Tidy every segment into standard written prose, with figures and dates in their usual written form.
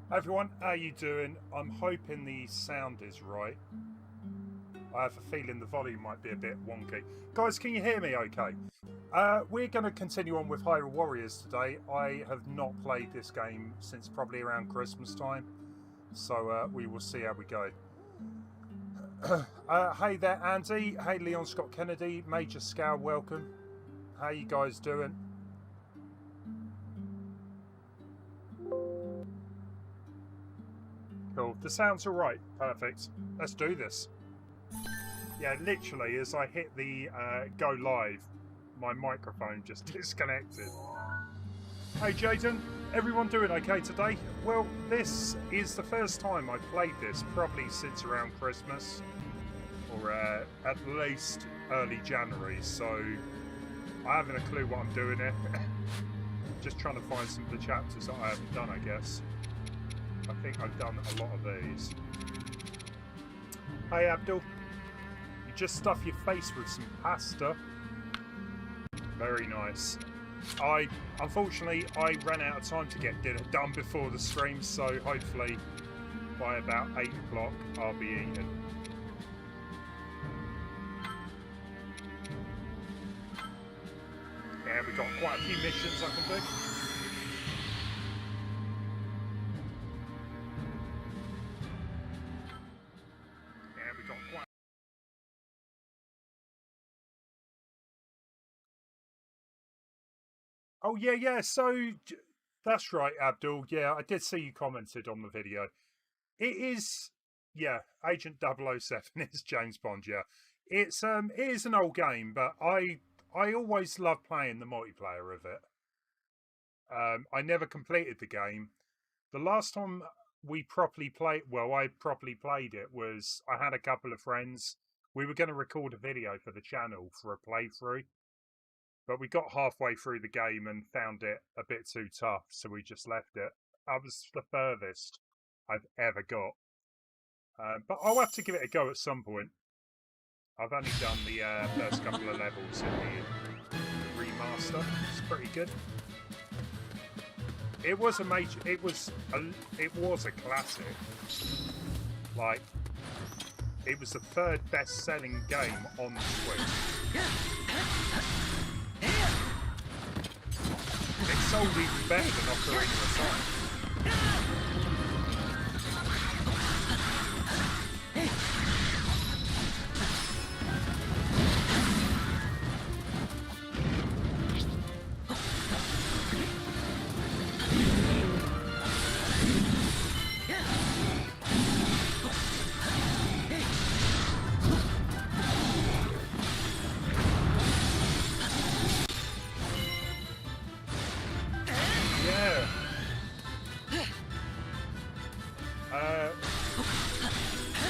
Hi everyone, how you doing? I'm hoping the sound is right. I have a feeling the volume might be a bit wonky. Guys, can you hear me okay? We're going to continue on with Hyrule Warriors today. I have not played this game since probably around Christmas time, so we will see how we go. Hey there, Andy. Hey, Leon Scott Kennedy. Major Scow, welcome. How you guys doing? Cool. The sound's all right. Perfect. Let's do this. Yeah, literally, as I hit the go live, my microphone just disconnected. Hey, Jaden. Everyone doing okay today? Well, this is the first time I've played this, probably since around Christmas, or at least early January, so I haven't a clue what I'm doing here. Just trying to find some of the chapters that I haven't done, I guess. I think I've done a lot of these. Hey, Abdul. You just stuff your face with some pasta. Very nice. Unfortunately, I ran out of time to get dinner done before the stream, so hopefully by about 8 o'clock I'll be eating. Yeah, we've got quite a few missions I can do. Oh, yeah. So, that's right, Abdul. Yeah, I did see you commented on the video. It is, yeah, Agent 007 is James Bond, yeah. It is an old game, but I always love playing the multiplayer of it. I never completed the game. The last time we properly played, well, I properly played it was I had a couple of friends. We were going to record a video for the channel for a playthrough. But we got halfway through the game and found it a bit too tough, so we just left it. That was the furthest I've ever got. But I'll have to give it a go at some point. I've only done the first couple of levels in the remaster. It's pretty good. It was a major. It was a classic. Like, it was the third best-selling game on the Switch. It sold even better than Ocarina of Time.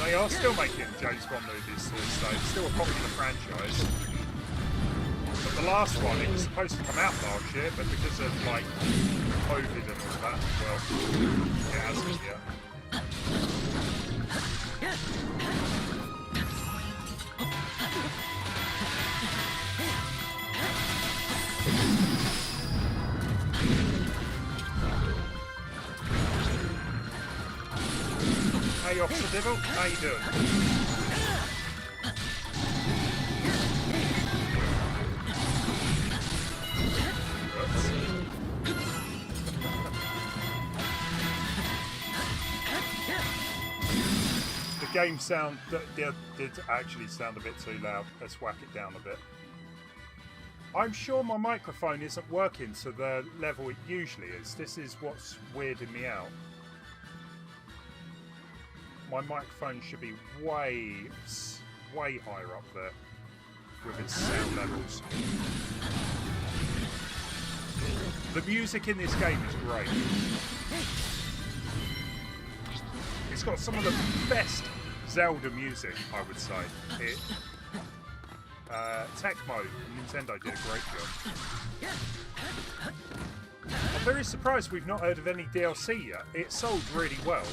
They are still making James Bond movies to this day. It's still a popular franchise. But the last one, it was supposed to come out last year, but because of, like, COVID and all that, well, it hasn't yet. Hey, Officer Devil, how you doing? The game sound did actually sound a bit too loud. Let's whack it down a bit. I'm sure my microphone isn't working to the level it usually is. This is what's weirding me out. My microphone should be way higher up there with its sound levels. The music in this game is great. It's got some of the best Zelda music, I would say. Tecmo, Nintendo did a great job. I'm very surprised we've not heard of any DLC yet. It sold really well.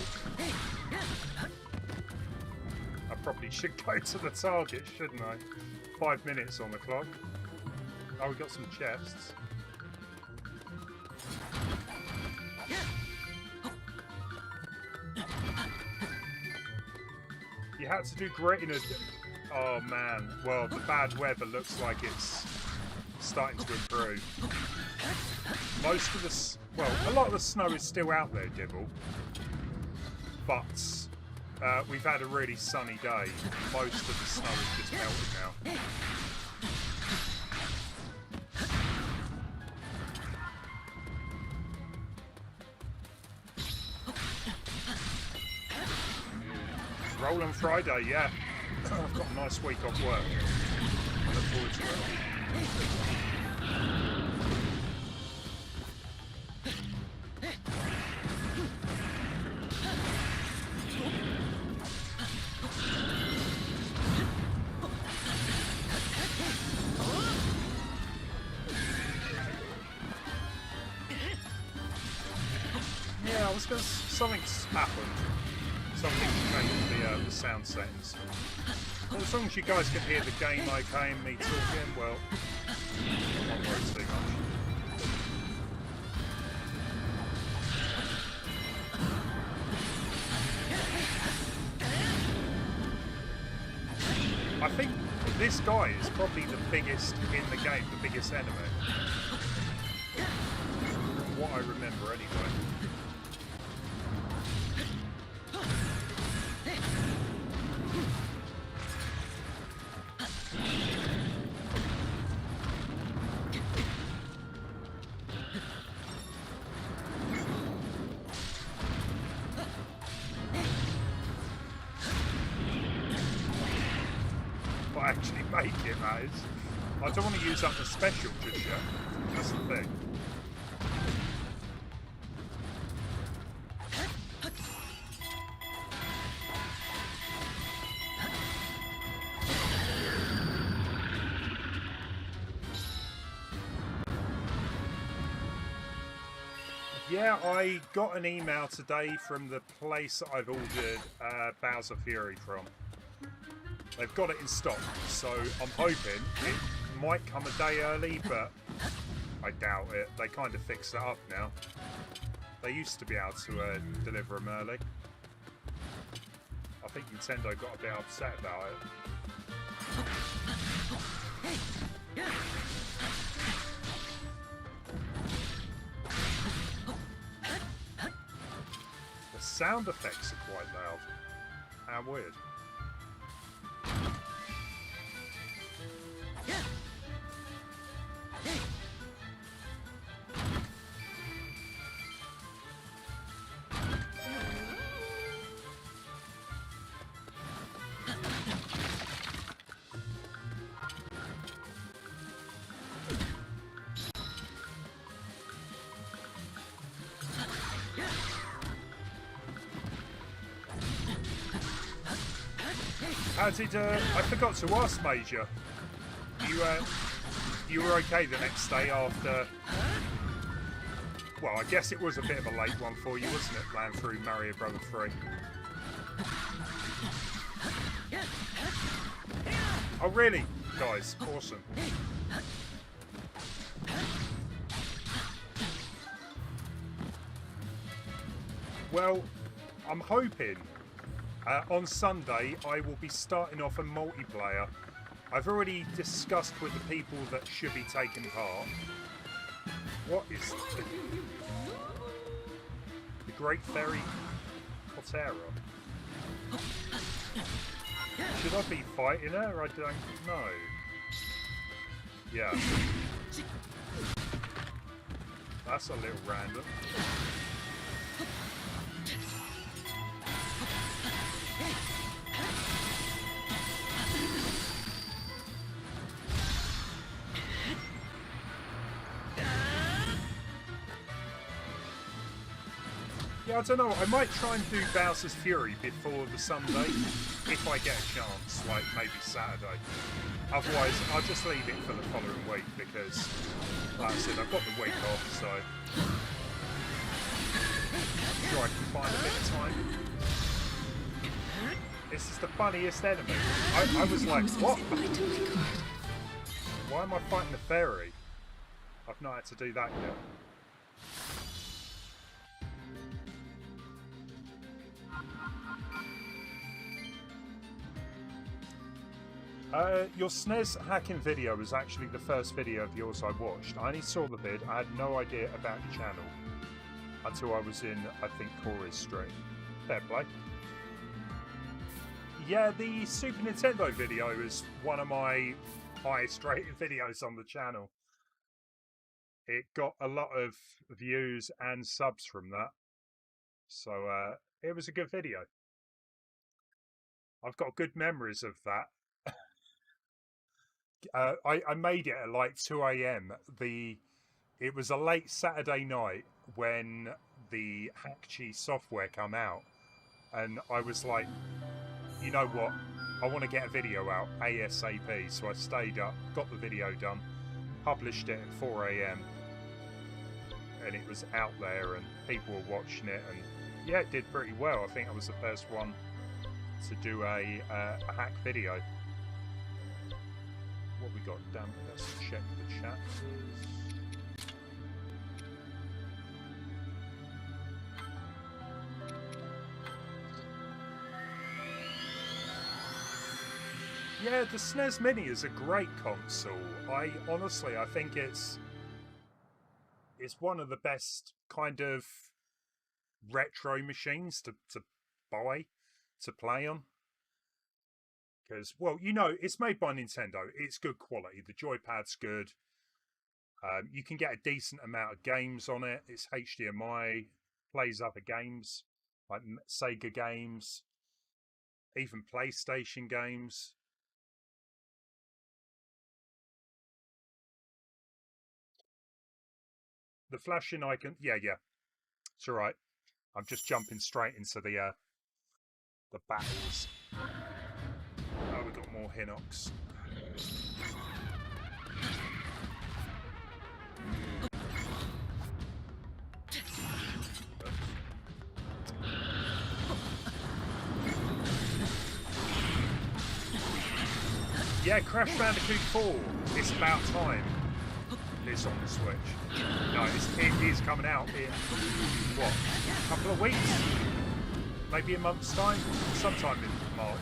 I probably should go to the target, shouldn't I? 5 minutes on the clock. Oh, we got some chests. You had to do grit in a... Oh man, well the bad weather looks like it's starting to improve. Most of the... Well, a lot of the snow is still out there, Dibble. But we've had a really sunny day. Most of the snow is just melted now. Roll on Friday, yeah. I've got a nice week off work. I look forward to it. Yeah, I was going to... Something's happened. Something changed the sound settings. Well, as long as you guys can hear the game okay and me talking, well, I won't worry too much. I think this guy is probably the biggest in the game, the biggest enemy. From what I remember anyway. Actually make it, that is. I don't want to use up the special just yet. That's the thing. Yeah, I got an email today from the place that I've ordered Bowser Fury from. They've got it in stock, so I'm hoping it might come a day early, but I doubt it. They kind of fixed it up now. They used to be able to deliver them early. I think Nintendo got a bit upset about it. The sound effects are quite loud. How weird. How did I forgot to ask, Major. You were okay the next day after? Well, I guess it was a bit of a late one for you, wasn't it? Playing through Mario Brothers 3. Oh, really, guys? Awesome. Well, I'm hoping. On Sunday, I will be starting off a multiplayer. I've already discussed with the people that should be taking part. What is the Great Fairy Potera? Should I be fighting her? I don't know. Yeah. That's a little random. Yeah, I don't know. I might try and do Bowser's Fury before the Sunday, if I get a chance, like maybe Saturday. Otherwise, I'll just leave it for the following week because, like I said, I've got the week off, so I'm sure I can find a bit of time. This is the funniest enemy. I was like, what? Why am I fighting the fairy? I've not had to do that yet. Your SNES hacking video was actually the first video of yours I watched. I only saw the vid. I had no idea about your channel until I was in, I think, Corey's stream. Fair play. Yeah, the Super Nintendo video is one of my highest rated videos on the channel. It got a lot of views and subs from that. So it was a good video. I've got good memories of that. I made it at like 2 AM. It was a late Saturday night when the Hackchi software came out, and I was like, you know what, I want to get a video out ASAP. So I stayed up, got the video done, published it at 4 AM, and it was out there and people were watching it, and yeah, it did pretty well. I think I was the first one to do a hack video. What we got? Damn, let's check the chat. Yeah, the SNES Mini is a great console. I think it's one of the best kind of retro machines to buy, to play on. Because, well, you know, it's made by Nintendo. It's good quality. The joypad's good. You can get a decent amount of games on it. It's HDMI, plays other games, like Sega games, even PlayStation games. The flashing icon, yeah, it's all right. I'm just jumping straight into the battles. Oh, we got more Hinox. Yeah, Crash Bandicoot 4. It's about time it's on the Switch. No, it is coming out in, what, a couple of weeks? Maybe a month's time? Sometime in March.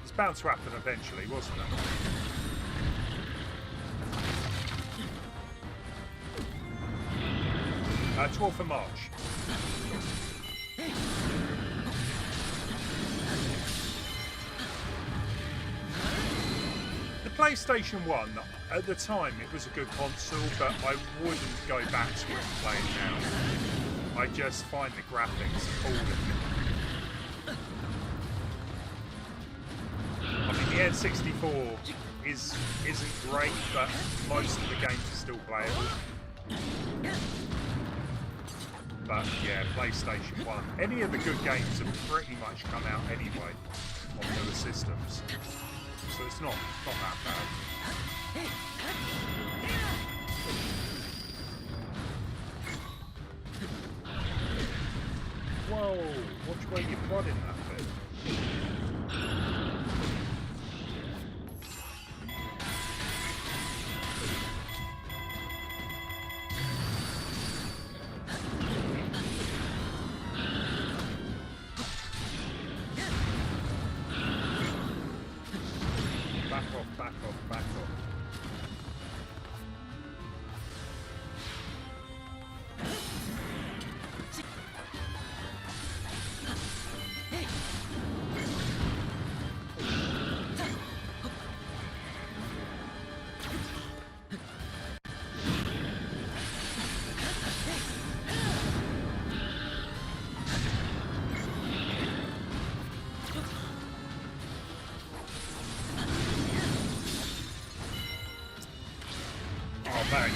It's bound to happen eventually, wasn't it? Uh, 12th of March. The PlayStation 1, at the time, it was a good console, but I wouldn't go back to it and play it now. I just find the graphics appalling. I mean, the N64 isn't great, but most of the games are still playable. But yeah, PlayStation 1. Any of the good games have pretty much come out anyway on newer systems. So it's not that bad. Whoa, which way you prodding that bit? Back off.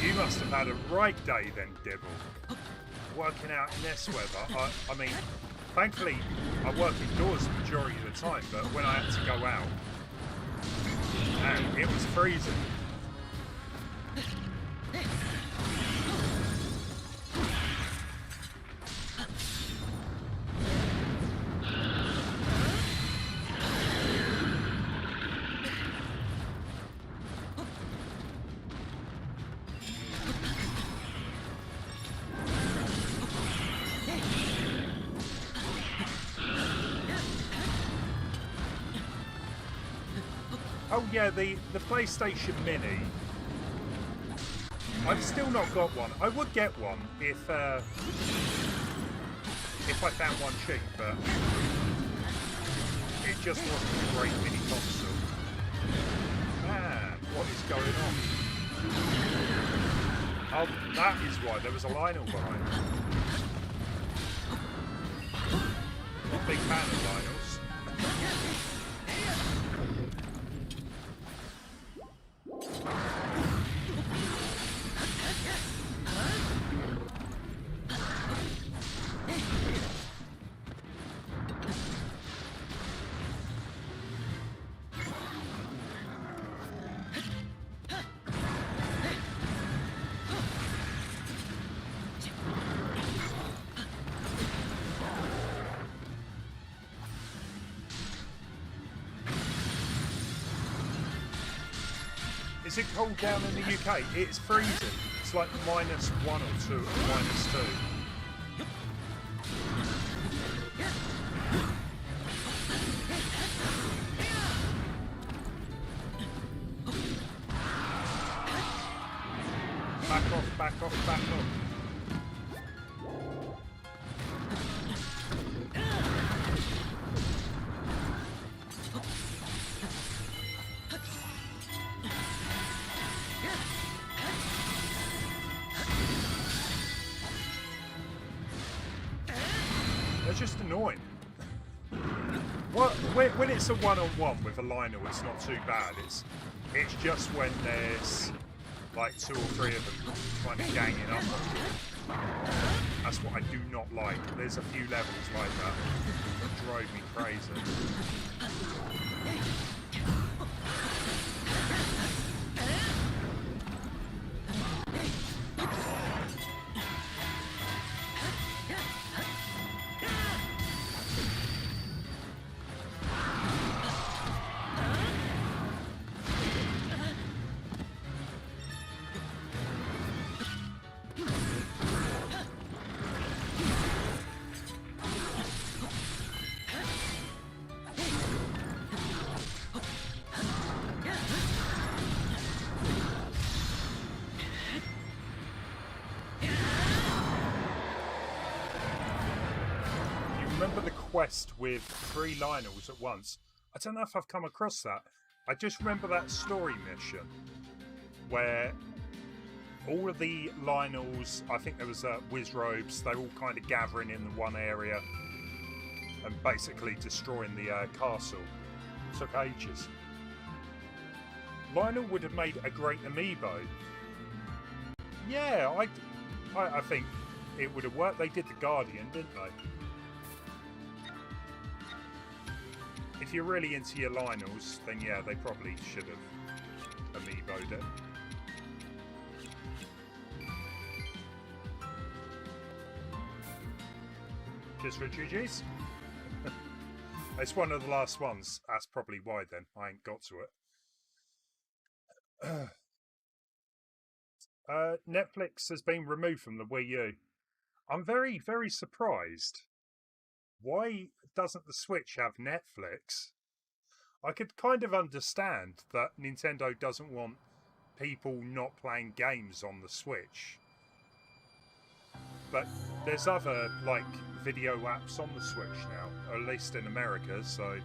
You must have had a right day then, Dibble. Working out in this weather. I mean, thankfully, I work indoors the majority of the time, but when I had to go out, and it was freezing. Oh yeah, the PlayStation Mini. I've still not got one. I would get one if I found one cheap, but it just wasn't a great mini console. Man, what is going on? Oh, that is why there was a Lionel behind it. Not a big fan of Lionels. Is it cold down in the UK? It's freezing. It's like -1 or 2 or -2. Back off, back off, back off. They're just annoying. When it's a one-on-one with a Lionel, it's not too bad. It's just when there's like 2 or 3 of them kind of ganging up on you. That's what I do not like. There's a few levels like that that drive me crazy. Remember the quest with 3 Lionels at once? I don't know if I've come across that. I just remember that story mission where all of the Lionels, I think there was Wizrobes, they're all kind of gathering in the one area and basically destroying the castle. It took ages. Lionel would have made a great amiibo. Yeah, I think it would have worked. They did the Guardian, didn't they? If you're really into your Lionels, then yeah, they probably should have amiiboed it. Just for GG's. It's one of the last ones. That's probably why then. I ain't got to it. Netflix has been removed from the Wii U. I'm very, very surprised. Why doesn't the Switch have Netflix? I could kind of understand that Nintendo doesn't want people not playing games on the Switch. But there's other, like, video apps on the Switch now, or at least in America, so...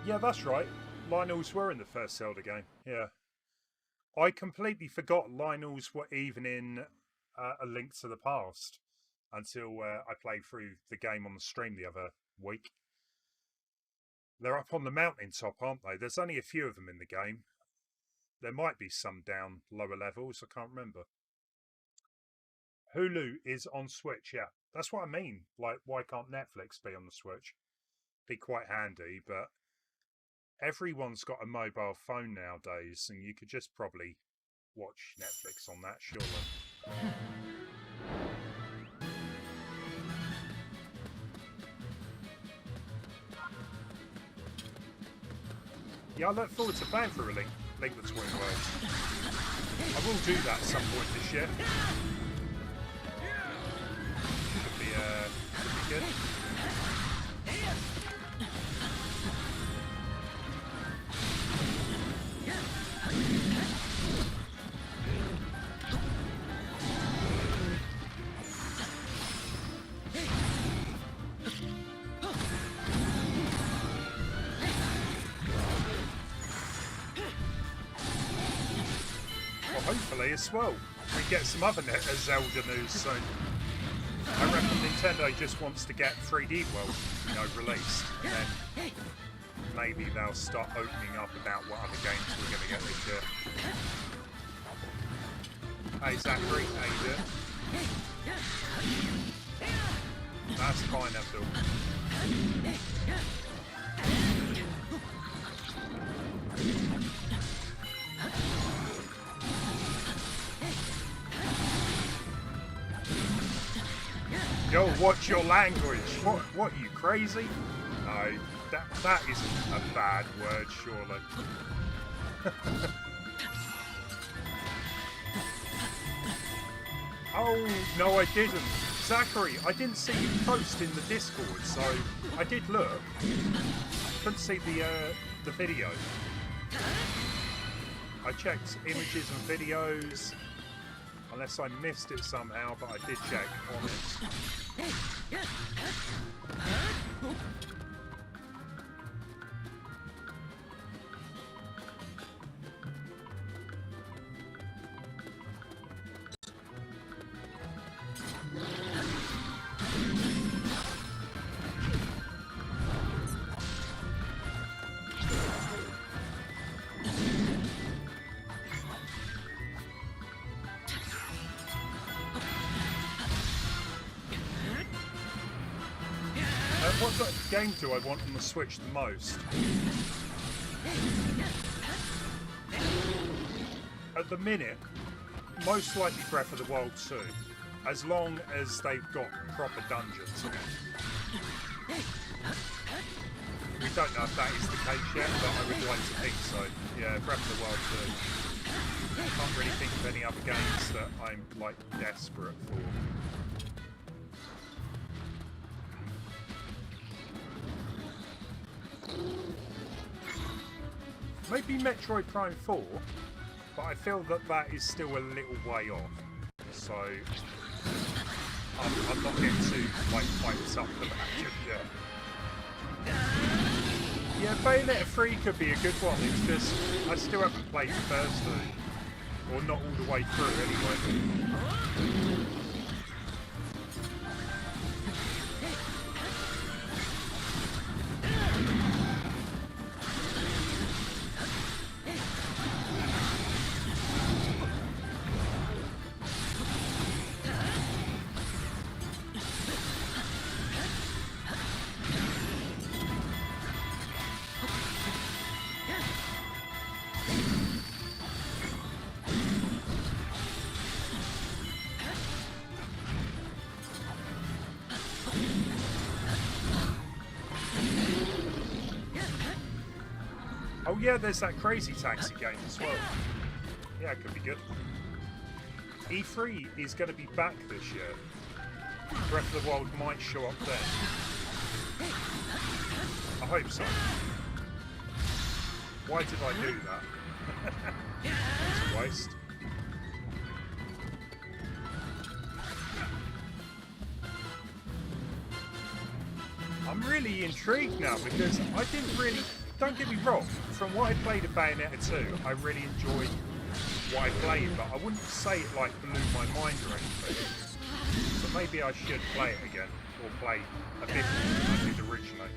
Yeah, that's right. Lionels were in the first Zelda game. Yeah. I completely forgot Lionels were even in A Link to the Past until I played through the game on the stream the other week. They're up on the mountaintop, aren't they? There's only a few of them in the game. There might be some down lower levels. I can't remember. Hulu is on Switch, yeah. That's what I mean. Like, why can't Netflix be on the Switch? Be quite handy, but everyone's got a mobile phone nowadays, and you could just probably watch Netflix on that, surely. Yeah, I look forward to playing through a Link Between Worlds. I will do that at some point this year. Could be good. Hopefully as well, we get some other Zelda news soon. I reckon Nintendo just wants to get 3D World, released, and then maybe they'll start opening up about what other games we're going to get this year. Hey Zachary, how you doing? That's fine, Abdul. Yo, watch your language. What, are you crazy? No, that isn't a bad word, surely. Oh, no I didn't. Zachary, I didn't see you post in the Discord, so I did look. Couldn't see the video. I checked images and videos. Unless I missed it somehow, but I did check on it. What game do I want on the Switch the most? At the minute, most likely Breath of the Wild 2, as long as they've got proper dungeons. We don't know if that is the case yet, but I would like to think so. Yeah, Breath of the Wild 2. I can't really think of any other games that I'm, desperate for. Maybe Metroid Prime 4, but I feel that is still a little way off. So I'm not getting too hyped up for that just yet. Yeah, Bayonetta 3 could be a good one. It's just I still haven't played the first two, or not all the way through anyway. Oh yeah, there's that Crazy Taxi game as well. Yeah, it could be good. E3 is going to be back this year. Breath of the Wild might show up then. I hope so. Why did I do that? It's a waste. I'm really intrigued now because I didn't really... Don't get me wrong, from what I played of Bayonetta 2, I really enjoyed what I played, but I wouldn't say it blew my mind or anything. So maybe I should play it again, or play a bit more than I did originally.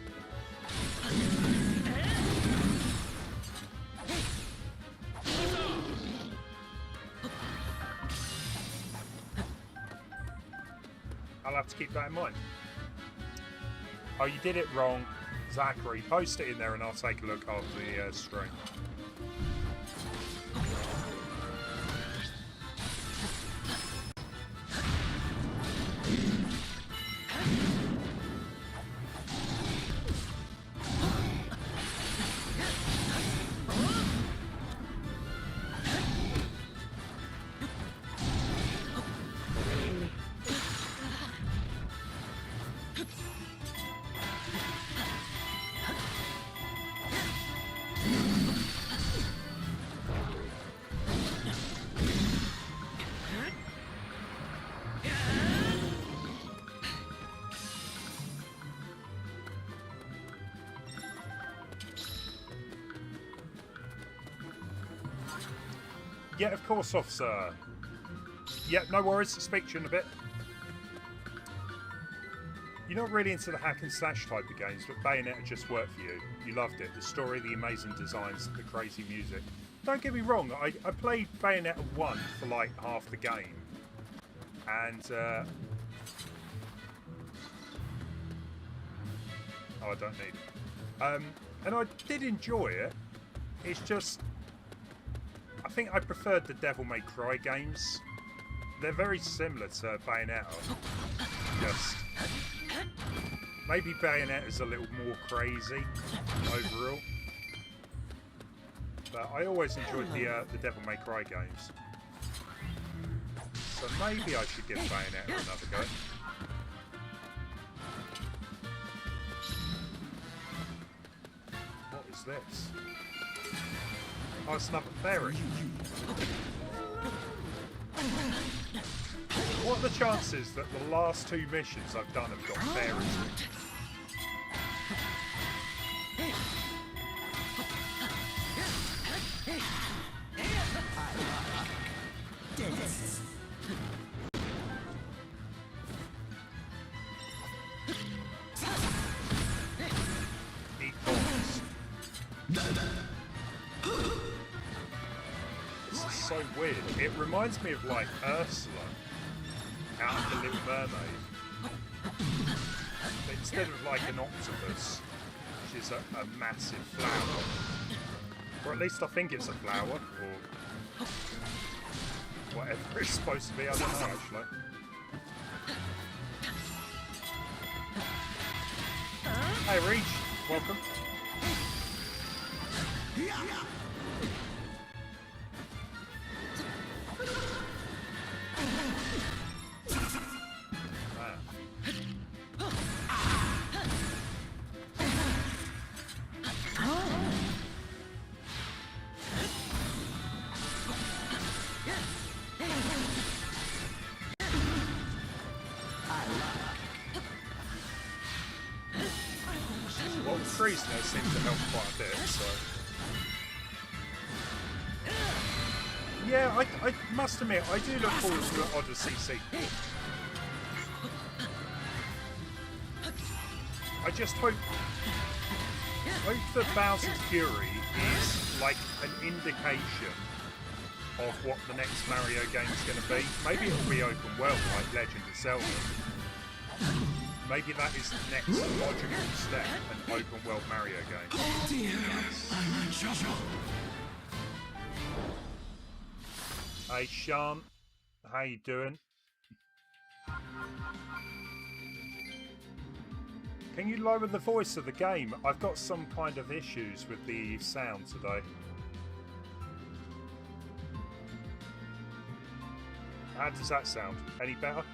I'll have to keep that in mind. Oh, you did it wrong. Zachary, post it in there and I'll take a look after the stream. Yeah, of course, officer. Yeah, no worries. Speak to you in a bit. You're not really into the hack and slash type of games, but Bayonetta just worked for you. You loved it. The story, the amazing designs, the crazy music. Don't get me wrong, I played Bayonetta 1 for like half the game. And, oh, I don't need it. And I did enjoy it. It's just, I think I preferred the Devil May Cry games. They're very similar to Bayonetta. Just, maybe Bayonetta's a little more crazy overall. But I always enjoyed the Devil May Cry games. So maybe I should give Bayonetta another go. What is this? Oh, it's another fairy. What are the chances that the last two missions I've done have got fairies in? Eat bombs. This is so weird. It reminds me of like Ursula out of The Little Mermaid. But instead of like an octopus, which is a massive flower. Or at least I think it's a flower, or whatever it's supposed to be, I don't know actually. Hey Reach, welcome. Well, the trees now seem to help quite a bit, so... Yeah, I must admit, I do look forward to the Odyssey sequel. I just hope that Bowser's Fury is like an indication of what the next Mario game is going to be. Maybe it'll be open world like Legend of Zelda. Maybe that is the next logical step, an open world Mario game. Oh dear, I'm in trouble. Hey Sean, how you doing? Can you lower the voice of the game? I've got some kind of issues with the sound today. How does that sound? Any better?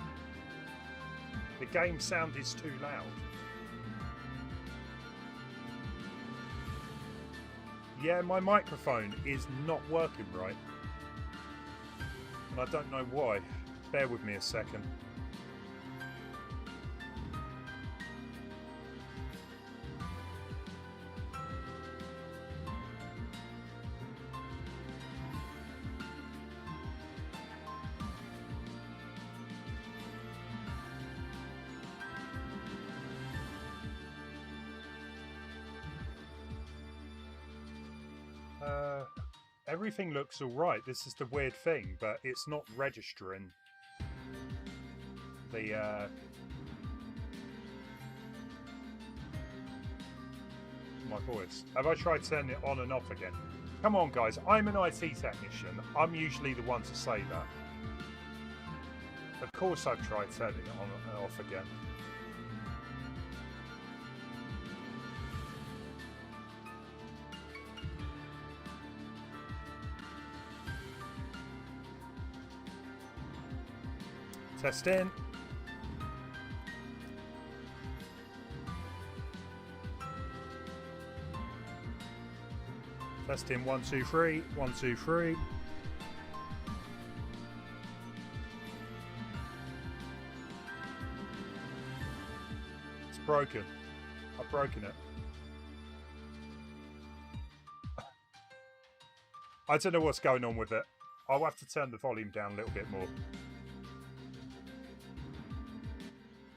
The game sound is too loud. Yeah, my microphone is not working right. And I don't know why. Bear with me a second. Everything looks alright. This is the weird thing, but it's not registering the for my voice. Have I tried turning it on and off again? Come on, guys. I'm an IT technician. I'm usually the one to say that. Of course I've tried turning it on and off again. Test in. Test in 1, 2, 3. 1, 2, 3. It's broken. I've broken it. I don't know what's going on with it. I'll have to turn the volume down a little bit more.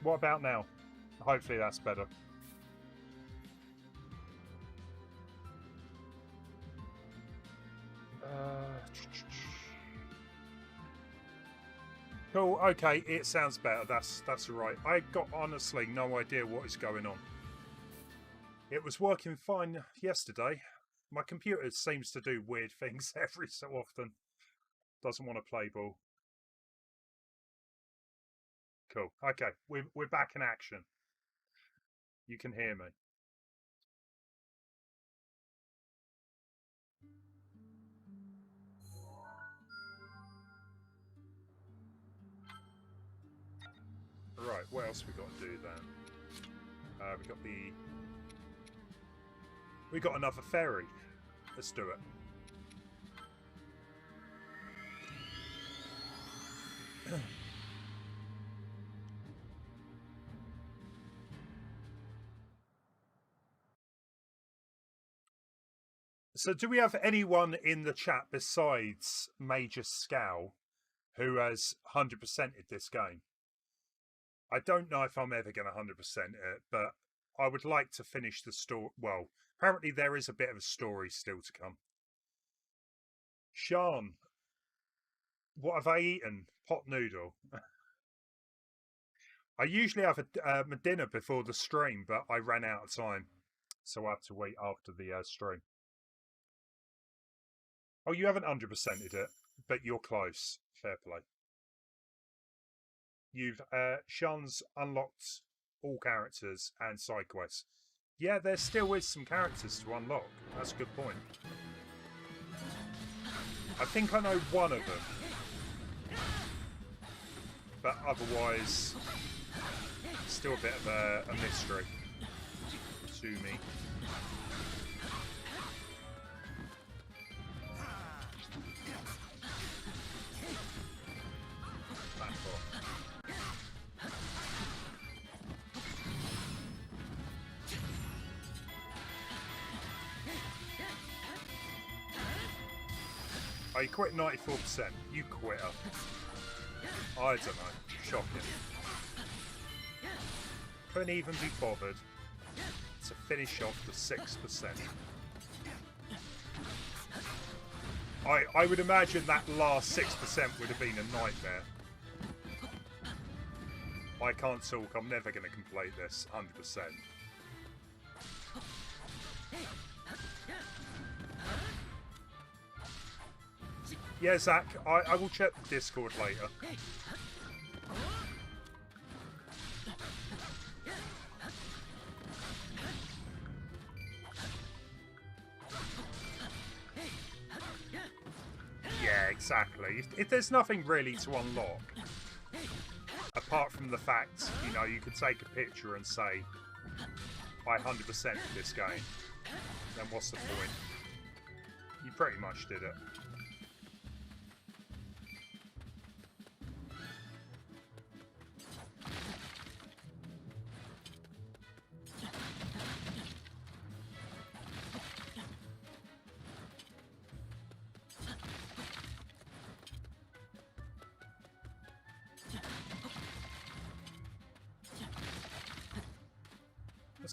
What about now? Hopefully that's better. Cool, okay, it sounds better. That's all right. I got honestly no idea what is going on. It was working fine yesterday. My computer seems to do weird things every so often. Doesn't want to play ball. Cool. Okay, we're back in action. You can hear me. Right, what else we got to do then? We got another ferry. Let's do it. So do we have anyone in the chat besides Major Scowl who has 100%ed this game? I don't know if I'm ever going to 100% it, but I would like to finish the story. Well, apparently there is a bit of a story still to come. Sean, what have I eaten? Pot noodle. I usually have my dinner before the stream, but I ran out of time, so I have to wait after the stream. Oh, you haven't 100%ed it, but you're close. Fair play. You've Sean's unlocked all characters and side quests. Yeah, there still is some characters to unlock. That's a good point. I think I know one of them, but otherwise, still a bit of a mystery to me. Oh, you quit 94%. You quitter. I don't know. Shocking. Couldn't even be bothered to finish off the 6%. I would imagine that last 6% would have been a nightmare. I can't talk. I'm never going to complete this 100%. Yeah, Zach, I will check the Discord later. Yeah, exactly. If there's nothing really to unlock, apart from the fact, you know, you could take a picture and say, I 100% this game, then what's the point? You pretty much did it.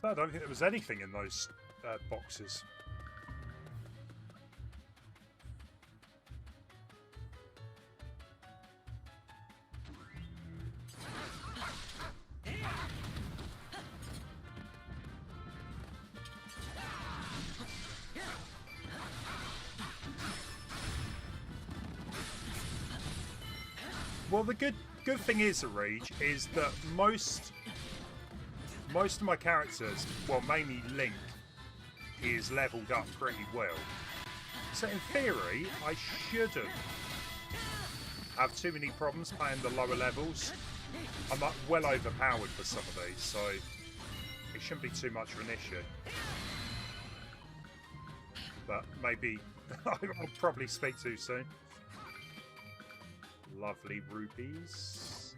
I don't think there was anything in those boxes. Well, the good thing is, Arij, is that most of my characters, well, mainly Link, is leveled up pretty well. So in theory, I shouldn't have too many problems playing the lower levels. I'm well overpowered for some of these, so it shouldn't be too much of an issue. But maybe I'll probably speak too soon. Lovely rupees.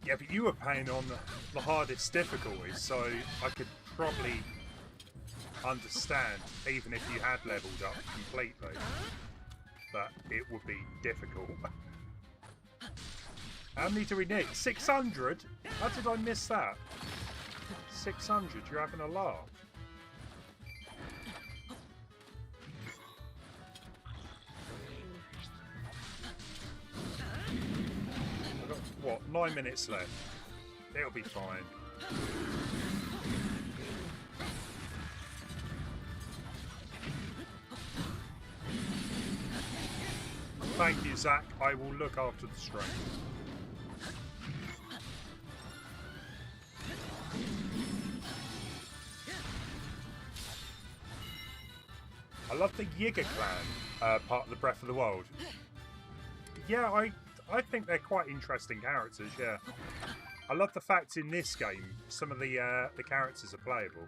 Yeah, but you were playing on the hardest difficulty, so I could probably understand even if you had leveled up completely. But it would be difficult. How many do we need? 600? How did I miss that? 600, you're having a laugh. What, 9 minutes left? It'll be fine. Thank you, Zach. I will look after the stream. I love the Yiga clan part of the Breath of the Wild. Yeah, I think they're quite interesting characters, yeah. I love the fact in this game some of the characters are playable,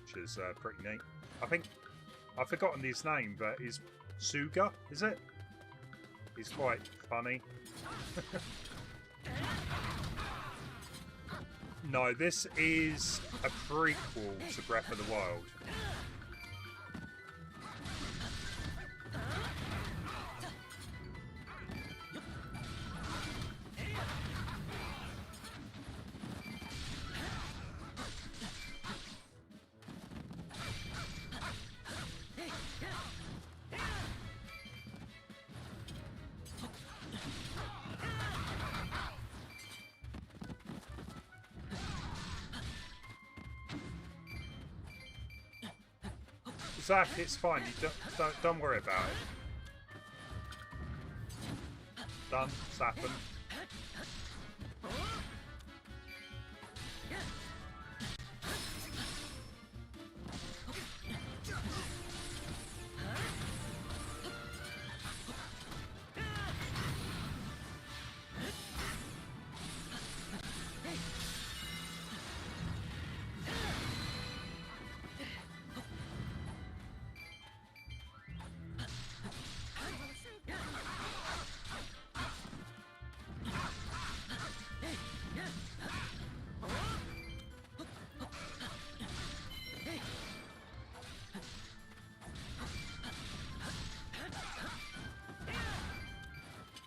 which is pretty neat. I think I've forgotten his name, but is Suga, is it? He's quite funny. No, this is a prequel to Breath of the Wild. Zach, it's fine. You don't worry about it. Done. It's happened.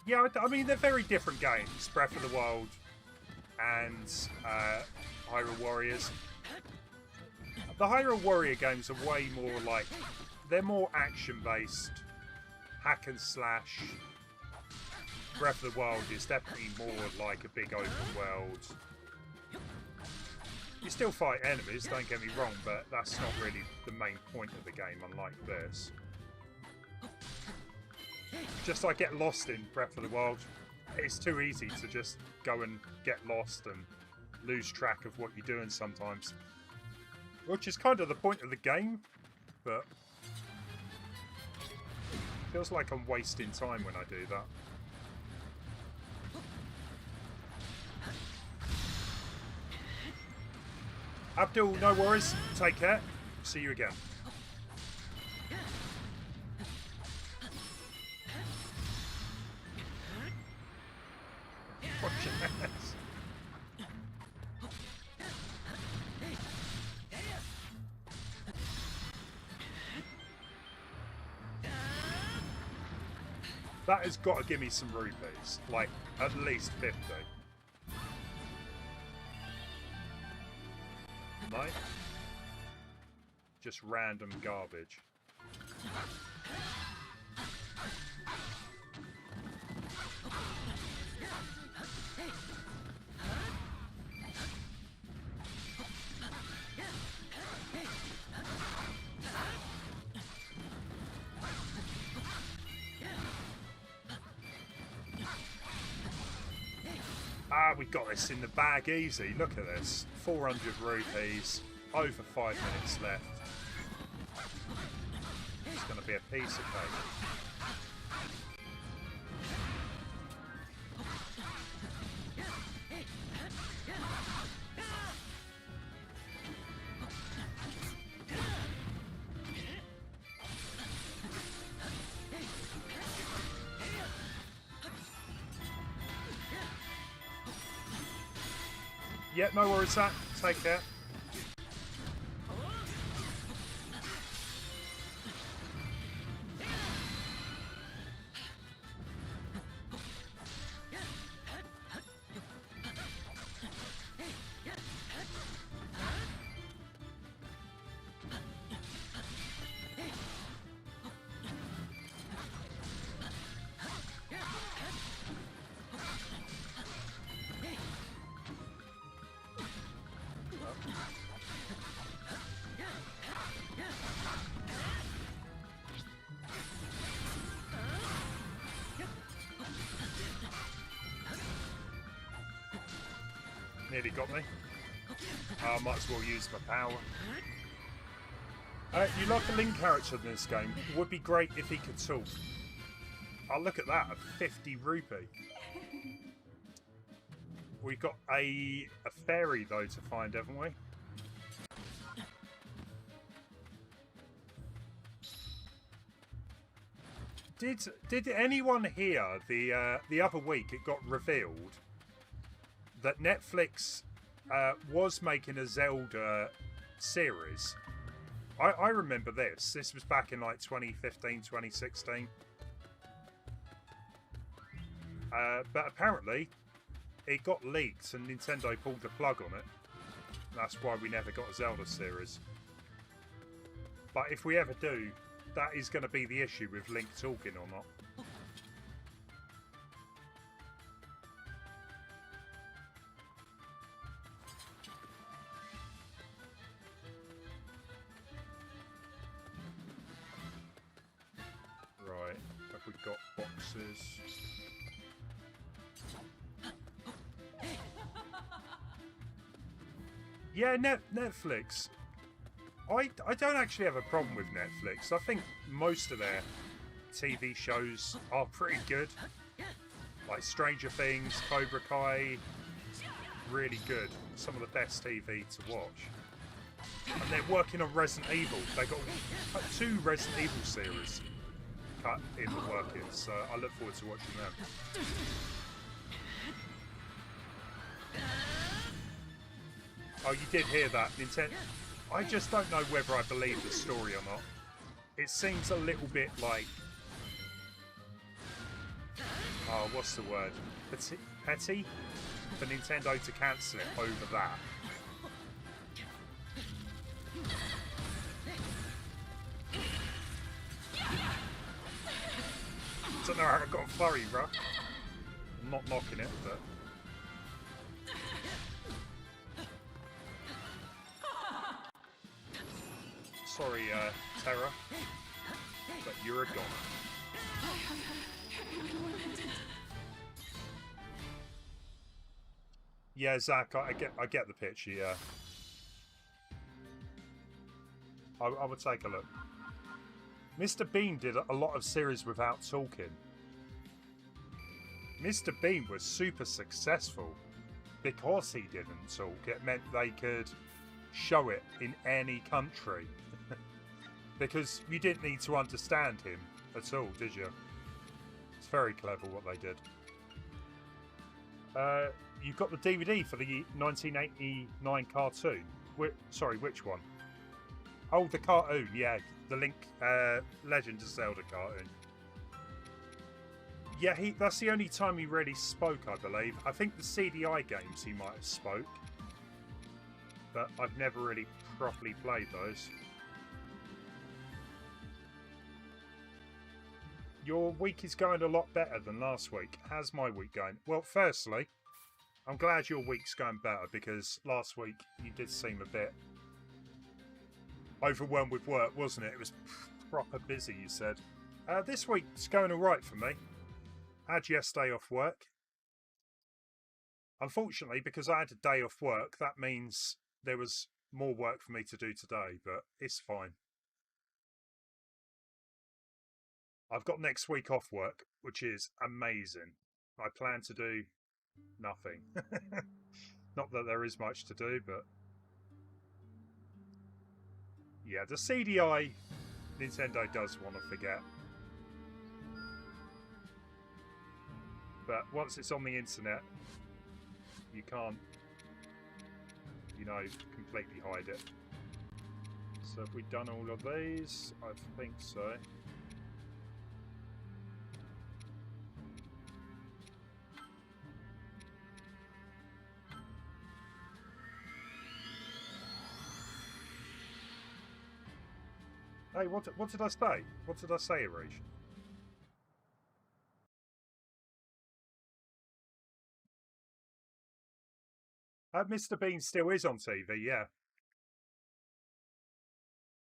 Yeah, I mean, they're very different games, Breath of the Wild and Hyrule Warriors. The Hyrule Warrior games are way more like, they're more action-based, hack and slash. Breath of the Wild is definitely more like a big open world. You still fight enemies, don't get me wrong, but that's not really the main point of the game, unlike this. Just like get lost in Breath of the Wild. It's too easy to just go and get lost and lose track of what you're doing sometimes. Which is kind of the point of the game, but feels like I'm wasting time when I do that. Abdul, no worries. Take care. See you again. Watch your ass. That has got to give me some rupees, like at least 50. No? Just random garbage. Ah, we got this in the bag easy. Look at this. 400 rupees. Over 5 minutes left. It's going to be a piece of cake. Yeah, no worries, Zach. Take care. Nearly got me. I might as well use my power. You like a Link character in this game? It would be great if he could talk. Oh, look at that, a 50 rupee. We've got a fairy, though, to find, haven't we? Did anyone hear the other week it got revealed that Netflix was making a Zelda series? I remember this. This was back in like 2015, 2016. But apparently it got leaked and Nintendo pulled the plug on it. That's why we never got a Zelda series. But if we ever do, that is going to be the issue with Link talking or not. Right, have we got boxes? Yeah, Netflix. I don't actually have a problem with Netflix. I think most of their TV shows are pretty good. Like Stranger Things, Cobra Kai, really good. Some of the best TV to watch. And they're working on Resident Evil. They got 2 Resident Evil series cut in the workings, so I look forward to watching them. Oh, you did hear that, Nintendo. I just don't know whether I believe the story or not. It seems a little bit like... Oh, what's the word? Petty? For Nintendo to cancel it over that. I don't know how I got a flurry, bro. I'm not knocking it, but... Sorry, Terra, but you're a goner. Yeah, Zach, I get the picture. Yeah, I would take a look. Mr. Bean did a lot of series without talking. Mr. Bean was super successful because he didn't talk. It meant they could show it in any country. Because you didn't need to understand him at all, did you? It's very clever what they did. You've got the DVD for the 1989 cartoon. Sorry, which one? Oh, the cartoon, yeah. The Link Legend of Zelda cartoon. Yeah, that's the only time he really spoke, I believe. I think the CDI games he might have spoke. but I've never really properly played those. Your week is going a lot better than last week. How's my week going? Well, firstly, I'm glad your week's going better, because last week you did seem a bit overwhelmed with work, wasn't it? It was proper busy, you said. This week's going alright for me. I had yesterday off work. Unfortunately, because I had a day off work, that means there was more work for me to do today, but it's fine. I've got next week off work, which is amazing. I plan to do nothing. Not that there is much to do, but yeah, the CDI Nintendo does want to forget. But once it's on the internet, you can't, you know, completely hide it. So have we done all of these? I think so. Hey, what did I say? What did I say, Arish? Mr. Bean still is on TV, yeah.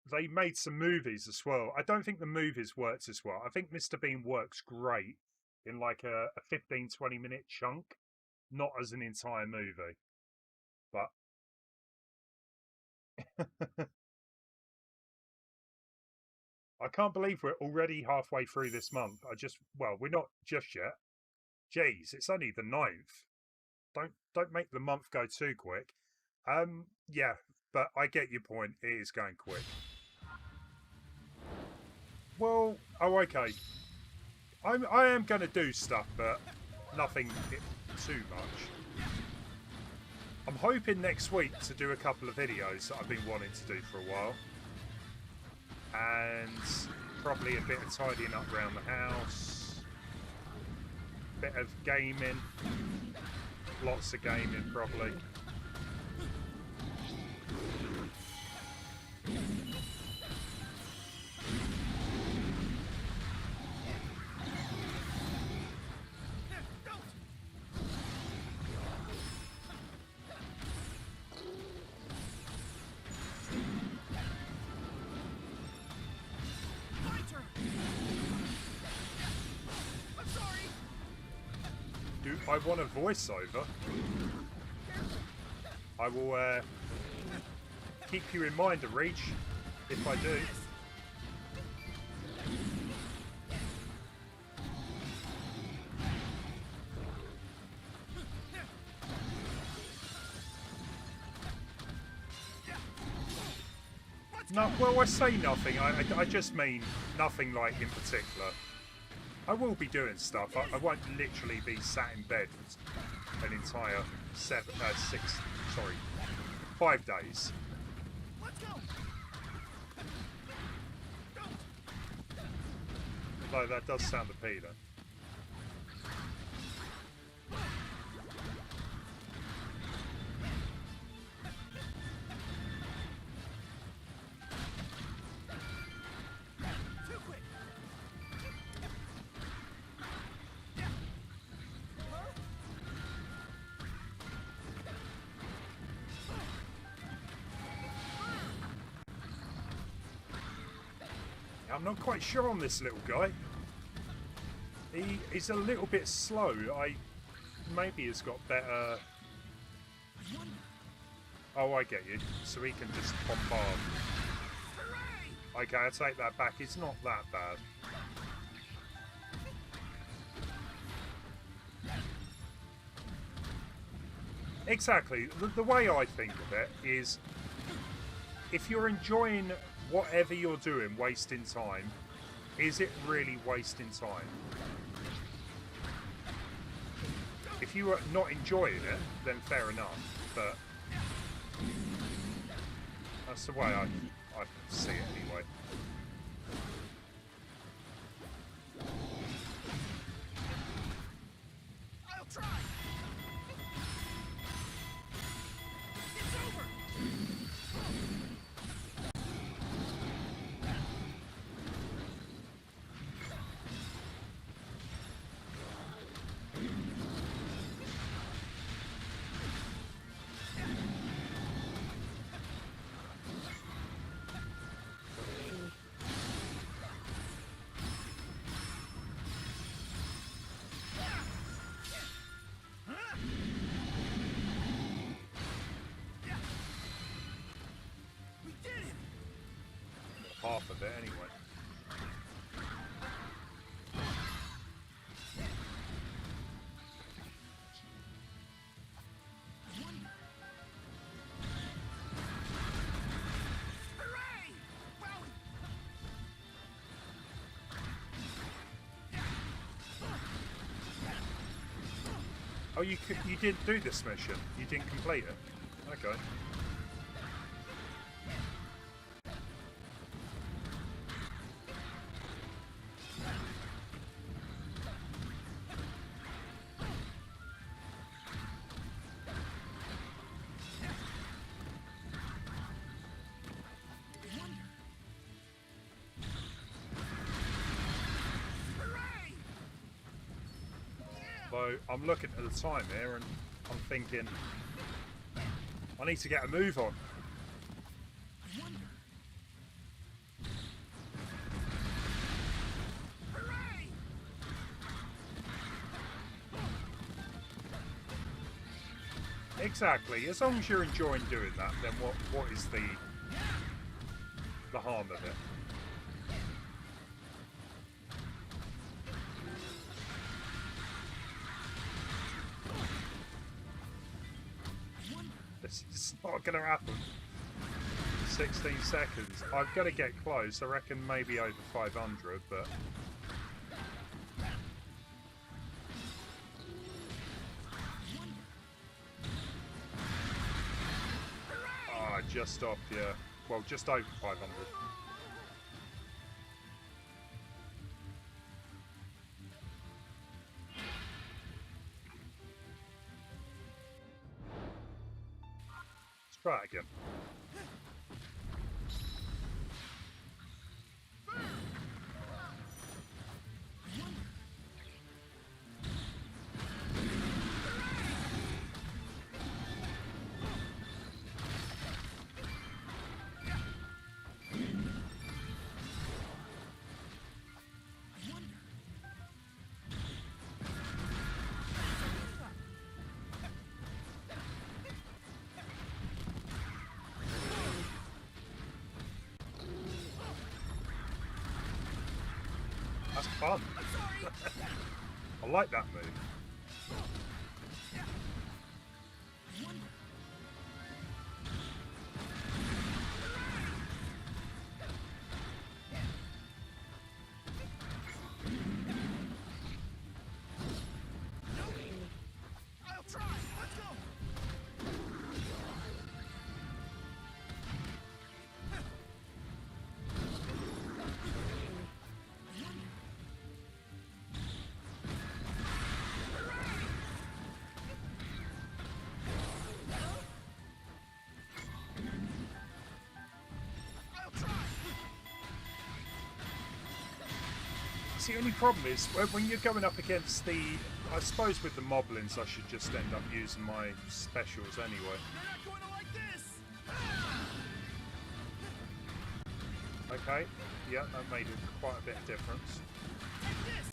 They made some movies as well. I don't think the movies worked as well. I think Mr. Bean works great in like a 15-20 minute chunk, not as an entire movie. But I can't believe we're already halfway through this month. Well, we're not just yet. Jeez, it's only the 9th. Don't make the month go too quick. Yeah, but I get your point. It is going quick. Well, oh, okay. I am going to do stuff, but nothing too much. I'm hoping next week to do a couple of videos that I've been wanting to do for a while. And probably a bit of tidying up around the house. Bit of gaming. Lots of gaming, probably. I want a voiceover. I will keep you in mind, Reach, if I do. No, well, I say nothing. I just mean nothing like in particular. I will be doing stuff. I won't literally be sat in bed for an entire 5 days. Let's go. Though that does sound appealing. I'm not quite sure on this little guy. He's a little bit slow. Maybe he's got better. Oh, I get you. So he can just bombard. Okay, I take that back. It's not that bad. Exactly. The way I think of it is, if you're enjoying whatever you're doing, wasting time, is it really wasting time? If you are not enjoying it, then fair enough, but that's the way I see it anyway. I'll try. It's over. half of it anyway. Oh, you didn't do this mission? You didn't complete it? Okay. So I'm looking at the time here and I'm thinking I need to get a move on. Exactly. As long as you're enjoying doing that, then what is the harm of it? It's not going to happen. 16 seconds. I've got to get close. I reckon maybe over 500, but... Ah, just off, yeah. Well, just over 500. Let's try it again. That's fun. I like that move. I'll try. Let's go. The only problem is when you're going up against the... I suppose with the moblins I should just end up using my specials anyway. You're not going to like this. Okay, yeah, that made quite a bit of difference. Take this.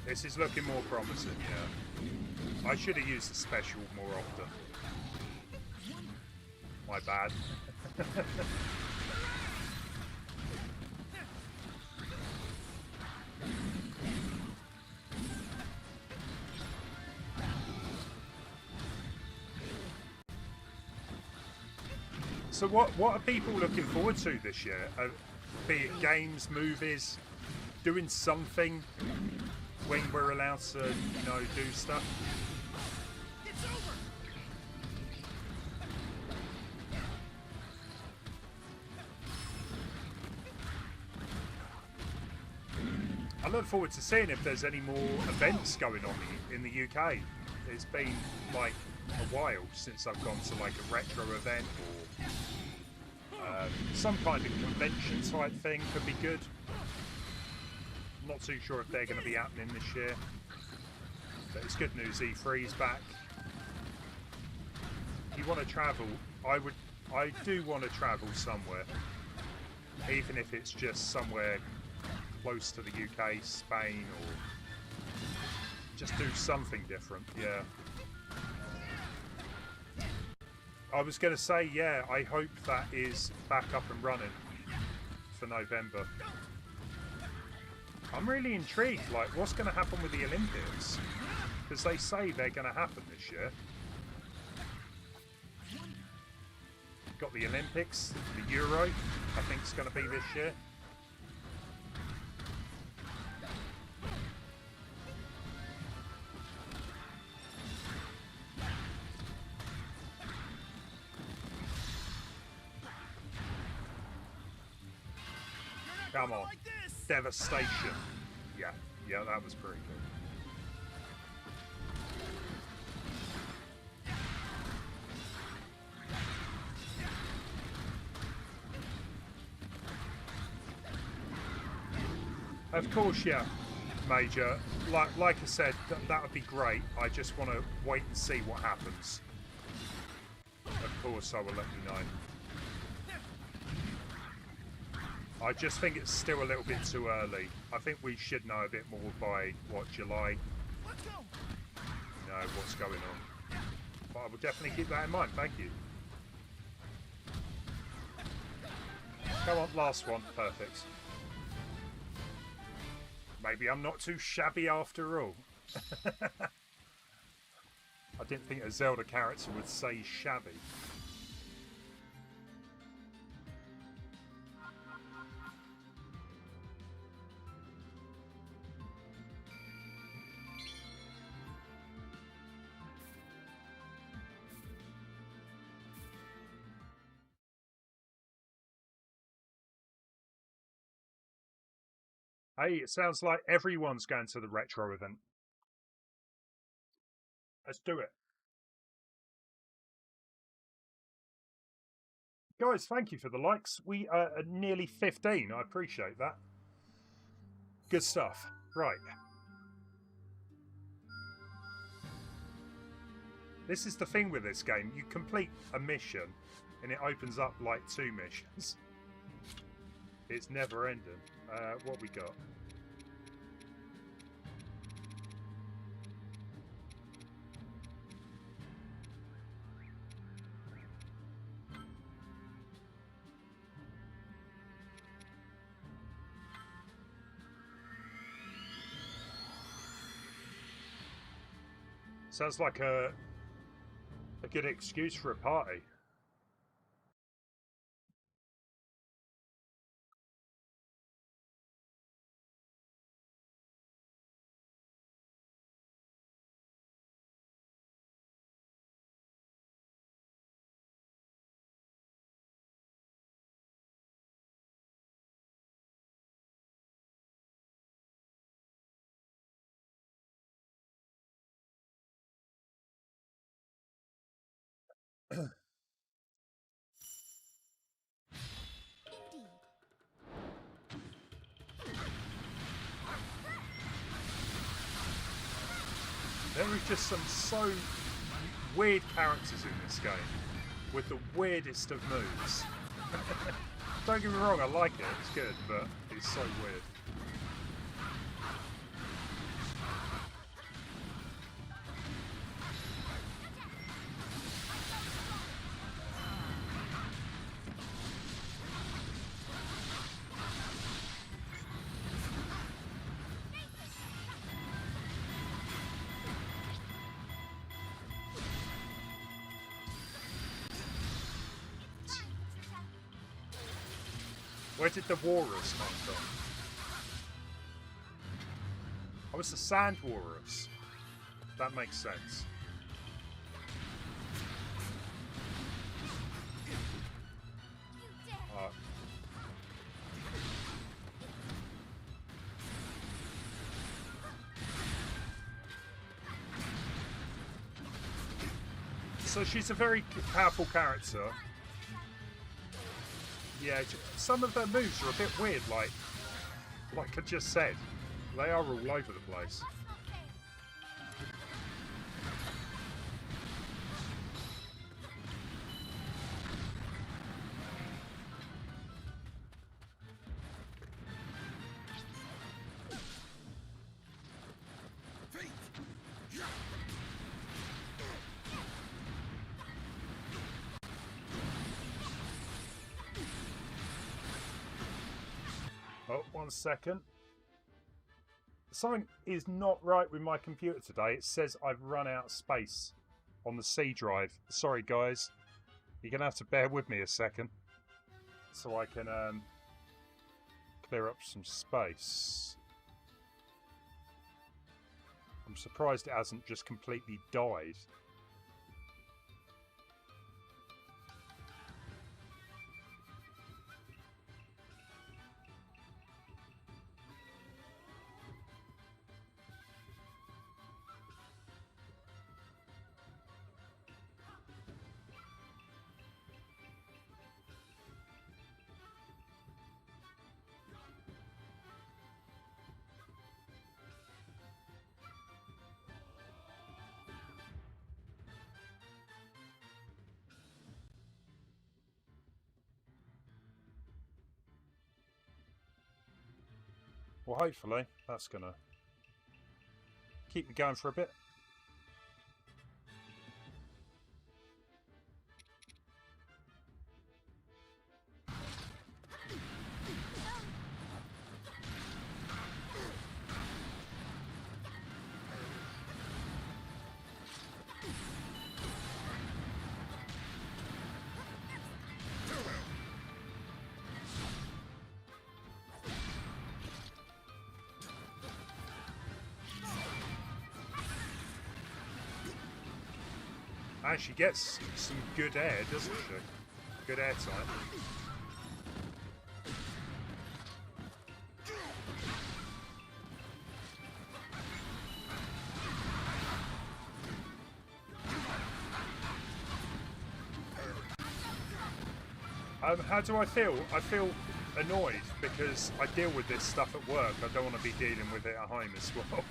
This is looking more promising, yeah. I should have used the special more often. My bad. So what are people looking forward to this year? Be it games, movies, doing something when we're allowed to, you know, do stuff? It's over. I look forward to seeing if there's any more events going on in the UK. It's been like a while since I've gone to like a retro event or some kind of convention type thing. Could be good. Not too sure if they're going to be happening this year, but it's good news. E3's back. If you want to travel, I do want to travel somewhere, even if it's just somewhere close to the UK, Spain, or just do something different. Yeah. I was going to say, yeah, I hope that is back up and running for November. I'm really intrigued, like, what's going to happen with the Olympics? Because they say they're going to happen this year. Got the Olympics, the Euro, I think it's going to be this year. Come on. Like this. Devastation. Yeah, that was pretty good. Of course, yeah, Major. Like I said, that would be great. I just want to wait and see what happens. Of course, I will let you know. I just think it's still a little bit too early. I think we should know a bit more by, what, July? Let's go. Know what's going on. But I will definitely keep that in mind. Thank you. Come on, last one. Perfect. Maybe I'm not too shabby after all. I didn't think a Zelda character would say shabby. Hey, it sounds like everyone's going to the retro event. Let's do it. Guys, thank you for the likes. We are at nearly 15. I appreciate that. Good stuff. Right. This is the thing with this game. You complete a mission and it opens up like 2 missions. It's never ending. What we got? Sounds like a good excuse for a party. There are just some so weird characters in this game with the weirdest of moves. Don't get me wrong, I like it, it's good, but it's so weird. Where did the walrus come from? Oh, it's the sand walrus. That makes sense. So she's a very powerful character. Yeah, some of her moves are a bit weird, like I just said. They are all over the place. Oh, 1 second. Something is not right with my computer today. It says I've run out of space on the C drive. Sorry, guys. You're going to have to bear with me a second so I can clear up some space. I'm surprised it hasn't just completely died. Well, hopefully that's going to keep me going for a bit. And she gets some good air, doesn't she? Good air time. How do I feel? I feel annoyed because I deal with this stuff at work. I don't want to be dealing with it at home as well.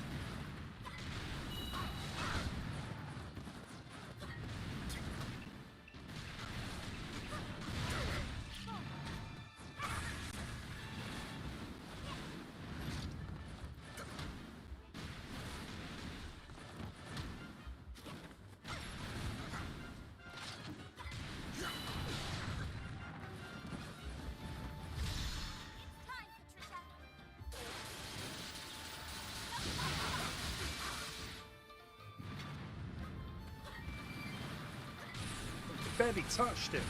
Barely touched him.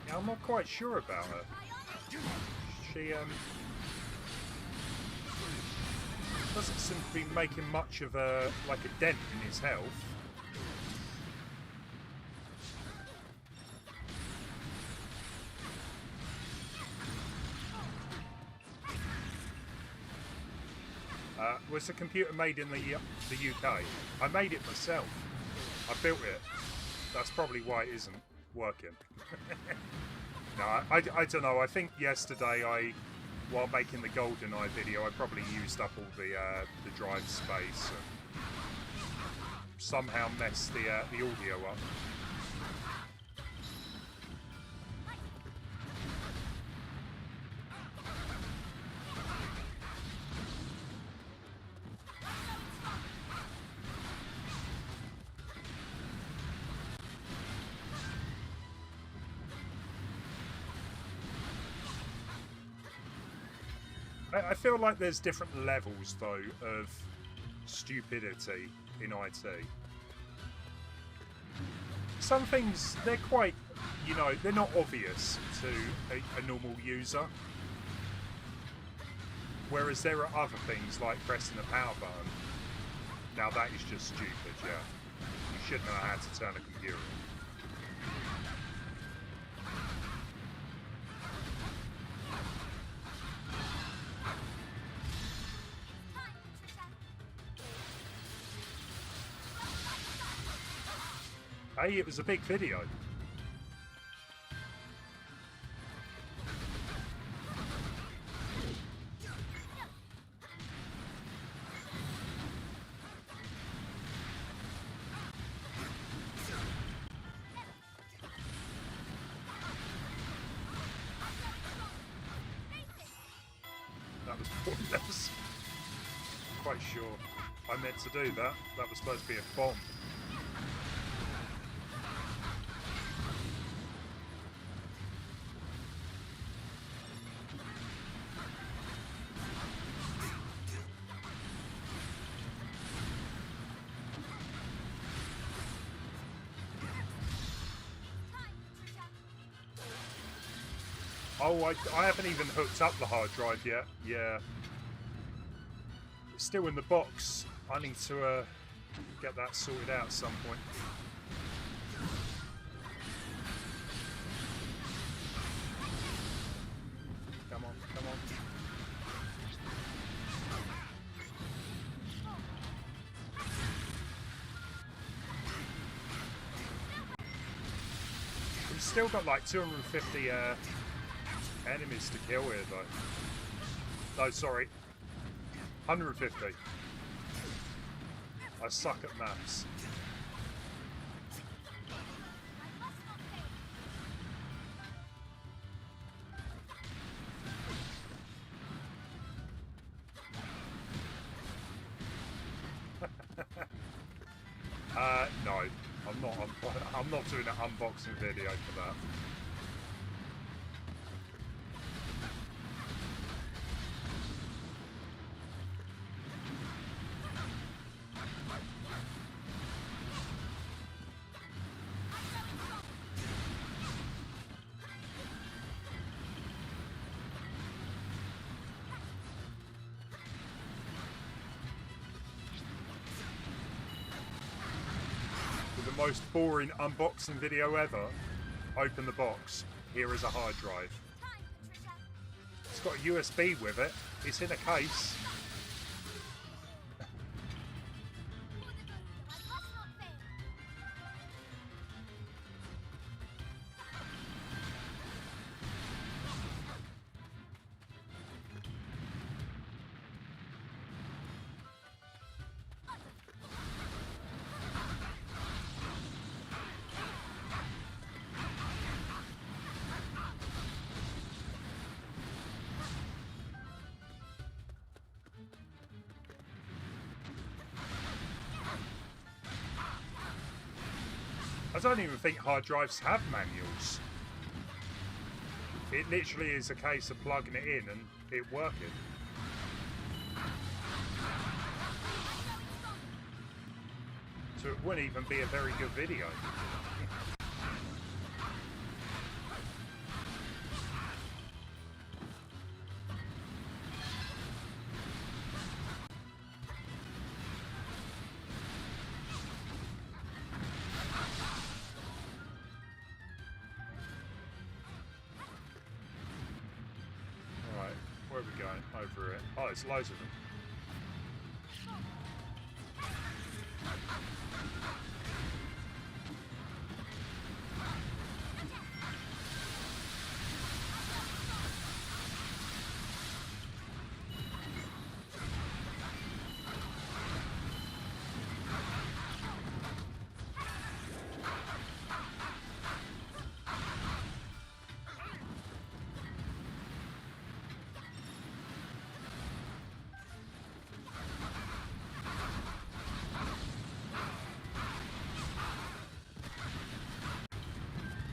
Yeah, I'm not quite sure about her. She doesn't seem to be making much of a dent in his health. Was the computer made in the UK? I made it myself. I built it. That's probably why it isn't working. No, I don't know. I think yesterday while making the GoldenEye video, I probably used up all the drive space and somehow messed the audio up. I feel like there's different levels, though, of stupidity in IT. Some things, they're quite, they're not obvious to a normal user. Whereas there are other things like pressing the power button. Now that is just stupid, yeah. You should know how to turn a computer on. Hey, it was a big video. That was pointless. Quite sure I meant to do that. That was supposed to be a bomb. Oh, I haven't even hooked up the hard drive yet. Yeah. It's still in the box. I need to get that sorted out at some point. Come on, come on. We've still got like 250 enemies to kill here though. No, sorry. 150. I suck at maths. No, I'm not doing an unboxing video for that. Most boring unboxing video ever. Open the box. Here is a hard drive. It's got a USB with it. It's in a case. I don't even think hard drives have manuals. It literally is a case of plugging it in and it working. So it wouldn't even be a very good video. Where are we going? Over it. Oh, there's loads of them.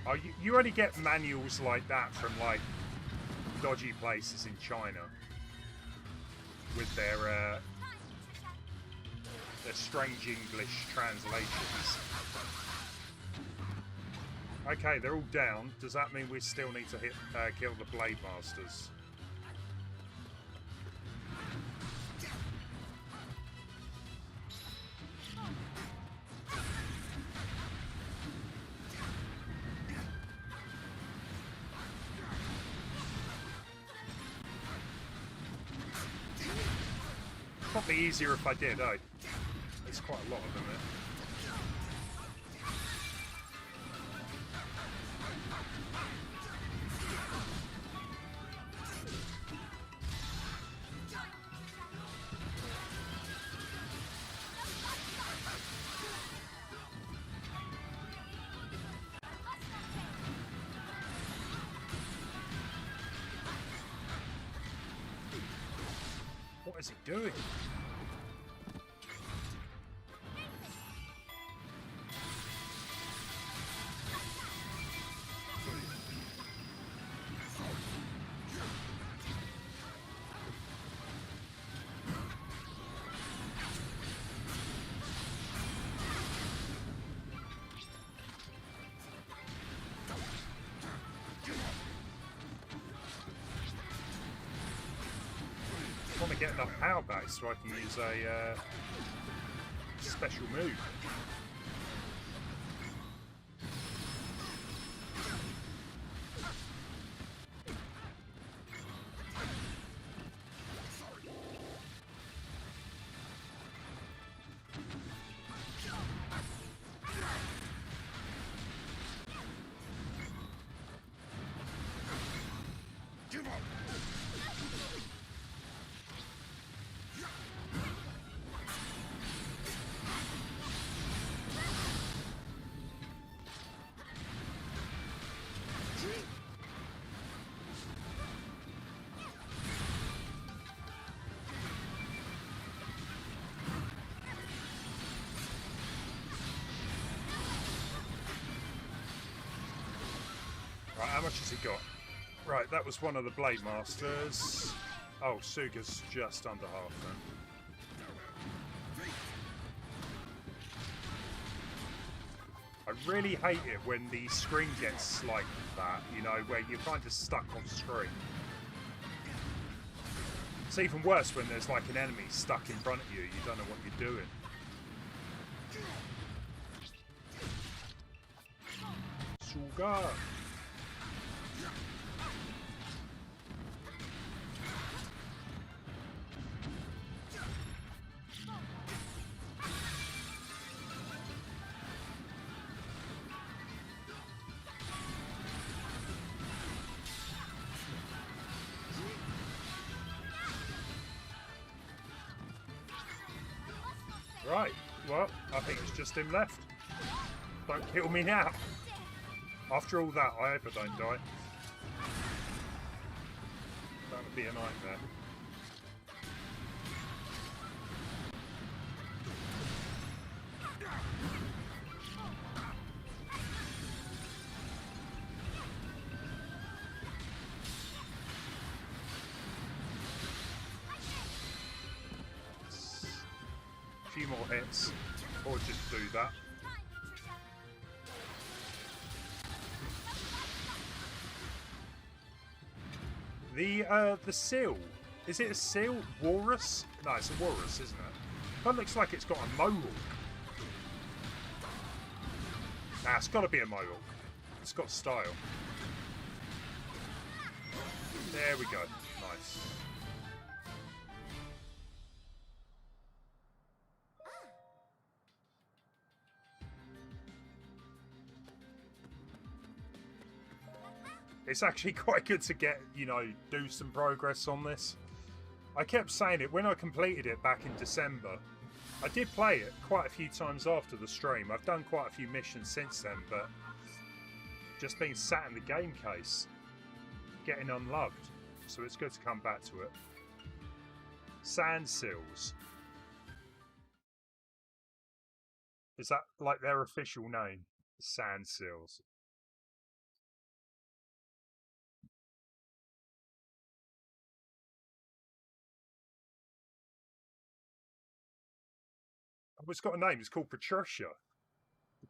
Oh, you only get manuals like that from like dodgy places in China with their strange English translations. Okay, they're all down. Does that mean we still need to kill the Blade Masters? Probably easier if I did, eh? There's quite a lot of them there. What is he doing? I want to get enough power back so I can use a special move. Right, how much has he got? Right, that was one of the Blade Masters. Oh, Suga's just under half then. I really hate it when the screen gets like that, you know, where you're kind of stuck on screen. It's even worse when there's like an enemy stuck in front of you, you don't know what you're doing. Suga! Right, well, I think it's just him left. Don't kill me now. After all that, I hope I don't die. That would be a nightmare. A few more hits, or just do that. The seal. Is it a seal? Walrus? No, it's a walrus, isn't it? That looks like it's got a mohawk. Nah, it's got to be a mohawk. It's got style. There we go. Nice. It's actually quite good to get, you know, do some progress on this. I kept saying it when I completed it back in December. I did play it quite a few times after the stream. I've done quite a few missions since then, but just been sat in the game case, getting unloved. So it's good to come back to it. Sand seals. Is that like their official name? Sand seals. Oh, it's got a name. It's called Patricia.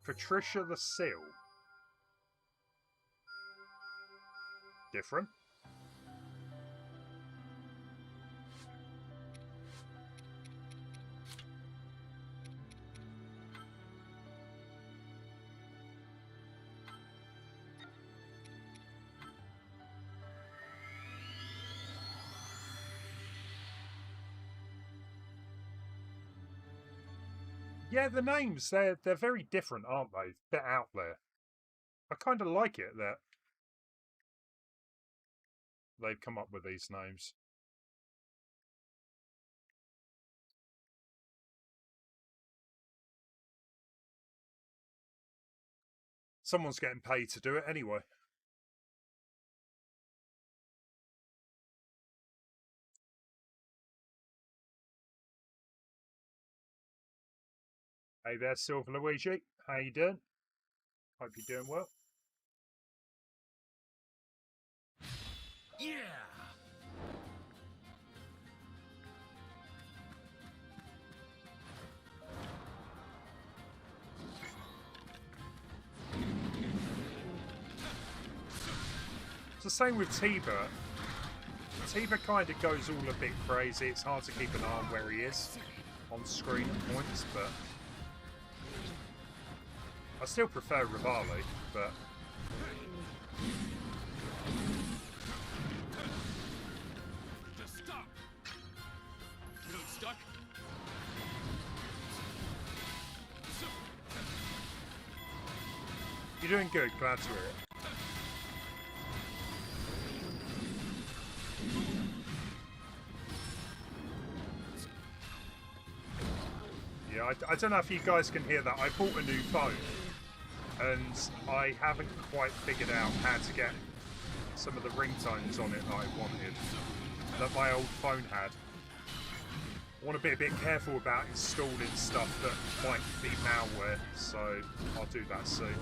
Patricia the Seal. Different. Yeah, the names, they're very different, aren't they? Bit out there. I kind of like it that they've come up with these names. Someone's getting paid to do it anyway. Hey there, Silver Luigi. How you doing? Hope you're doing well. Yeah. It's the same with Tiba. Tiba kind of goes all a bit crazy. It's hard to keep an eye on where he is on screen at points, but I still prefer Rivali, but Just stop. Feeling stuck? you're doing good. Glad to hear it. Yeah, I don't know if you guys can hear that. I bought a new phone, and I haven't quite figured out how to get some of the ringtones on it that I wanted, that my old phone had. I want to be a bit careful about installing stuff that might be malware, so I'll do that soon.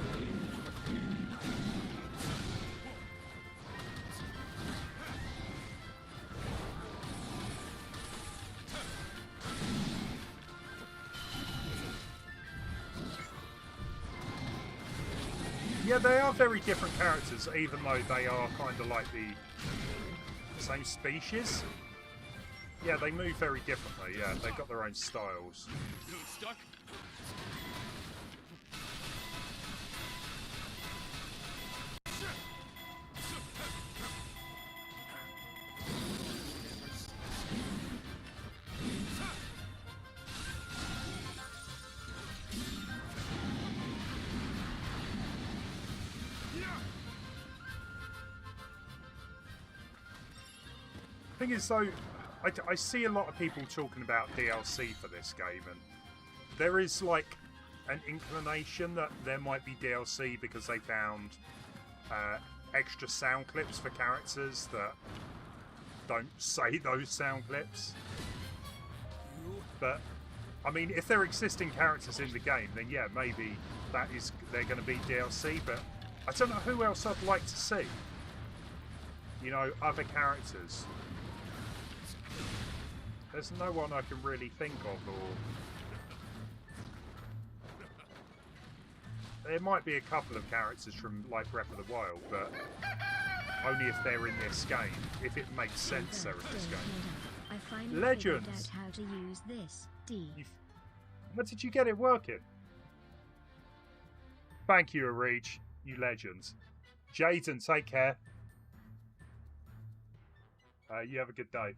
Yeah, they are very different characters, even though they are kind of like the same species. Yeah, they move very differently. Yeah, they've got their own styles. Feeling stuck? Thing is, though, I see a lot of people talking about DLC for this game, and there is like an inclination that there might be DLC because they found extra sound clips for characters that don't say those sound clips. But I mean, if they're existing characters in the game, then yeah, maybe they're going to be DLC. But I don't know who else I'd like to see. You know, other characters. There's no one I can really think of, or there might be a couple of characters from like Breath of the Wild, but only if they're in this game. If it makes sense they're in this game. I finally Legends. figured out how to use this. How did you get it working? Thank you, Arich, you legends. Jaden, take care. You have a good day.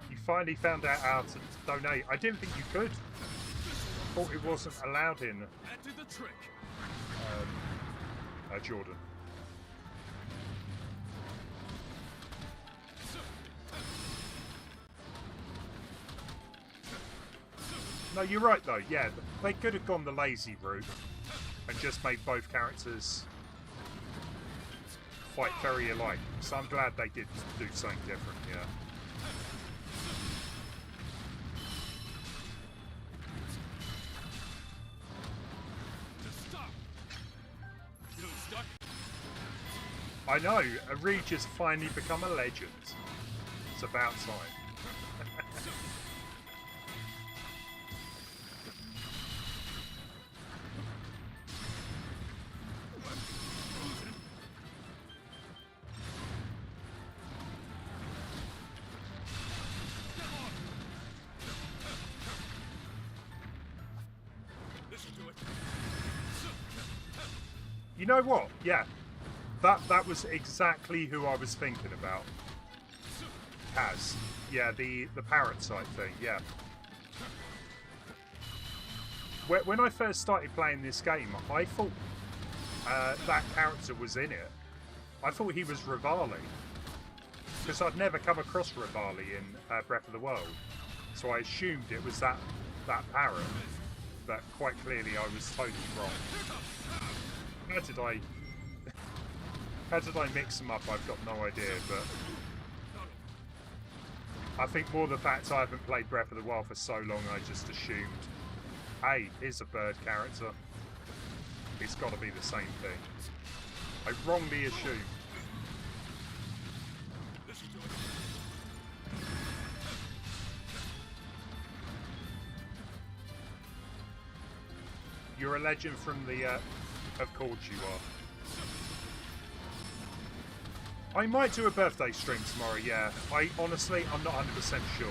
You finally found out how to donate. I didn't think you could. Thought it wasn't allowed in That did the trick. Jordan. No, you're right though. Yeah, they could have gone the lazy route and just made both characters fight very alike. So I'm glad they did do something different. Yeah. Just stop. Feeling stuck? I know, Arij has finally become a legend. It's about time. This should do it. You know what? Yeah. That was exactly who I was thinking about. Kaz. Yeah, the parrot type thing, yeah. when I first started playing this game, I thought that character was in it. I thought he was Rivali, because I'd never come across Rivali in Breath of the Wild, so I assumed it was that parrot. But quite clearly, I was totally wrong. How did I mix them up? I've got no idea, but I think more the fact I haven't played Breath of the Wild for so long, I just assumed, hey, here's a bird character. It's got to be the same thing. I wrongly assumed. You're a legend from the... of course you are. I might do a birthday stream tomorrow, yeah. Honestly, I'm not 100% sure.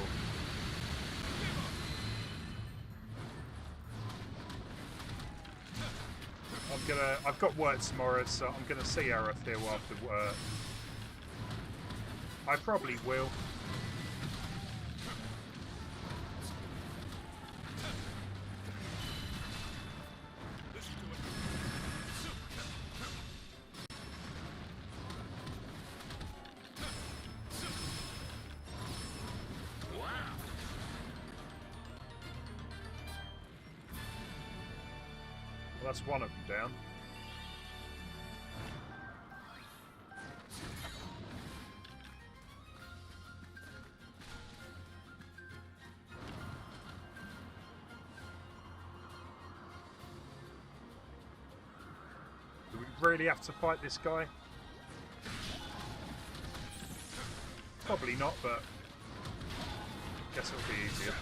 I've got work tomorrow, so I'm gonna see how I feel after work. I probably will. That's one of them down. Do we really have to fight this guy? Probably not, but guess it'll be easier.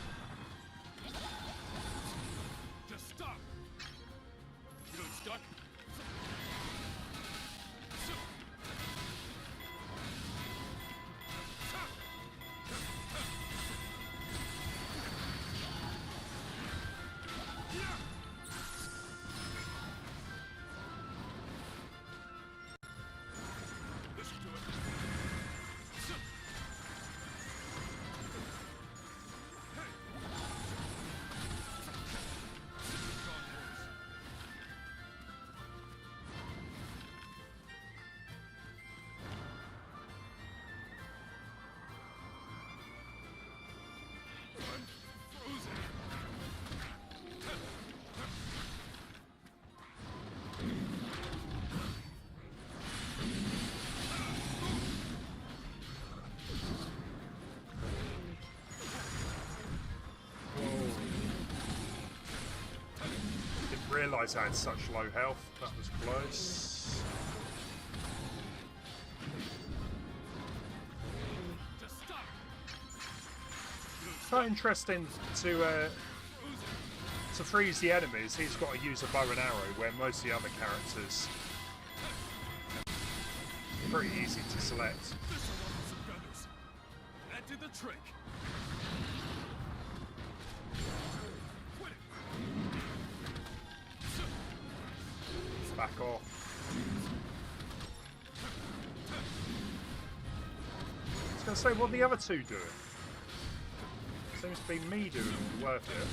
Realise I had such low health. That was close. Quite interesting to freeze the enemies. He's got to use a bow and arrow, where most of the other characters are pretty easy to select. That did the trick. Back off. I was going to say, what are the other two doing? Seems to be me doing all the work here.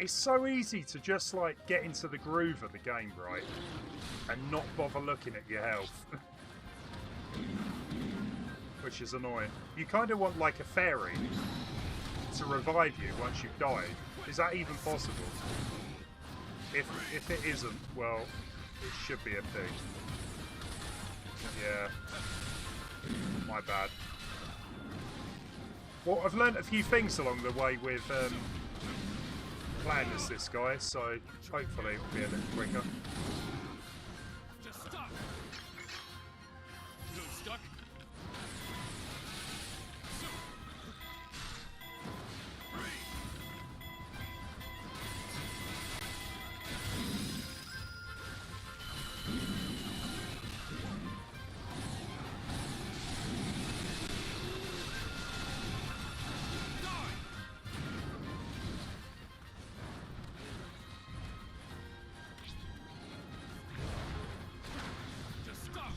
It's so easy to just like get into the groove of the game, right? And not bother looking at your health. which is annoying. You kind of want like a fairy to revive you once you've died. Is that even possible? If it isn't, well, it should be a thing. Yeah. My bad. Well, I've learnt a few things along the way with playing as this guy, so hopefully it'll be a little quicker. Just stop. Feeling stuck? Just stop.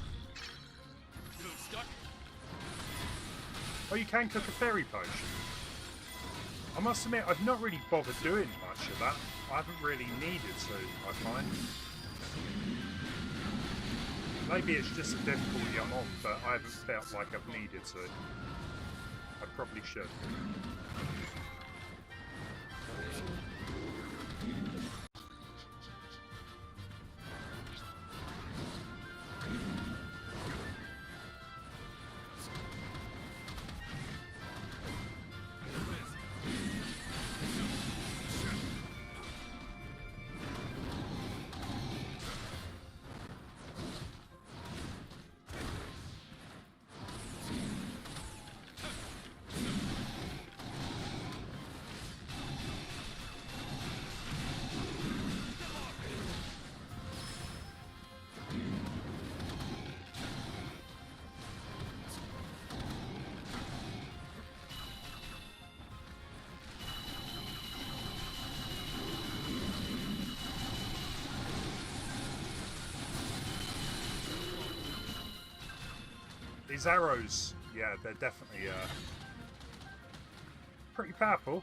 Feeling stuck? Oh, you can cook a fairy potion. I must admit, I've not really bothered doing much of that. I haven't really needed to, I find. Maybe it's just the difficulty I'm on, but I haven't felt like I've needed to. I probably should. These arrows, yeah, they're definitely pretty powerful.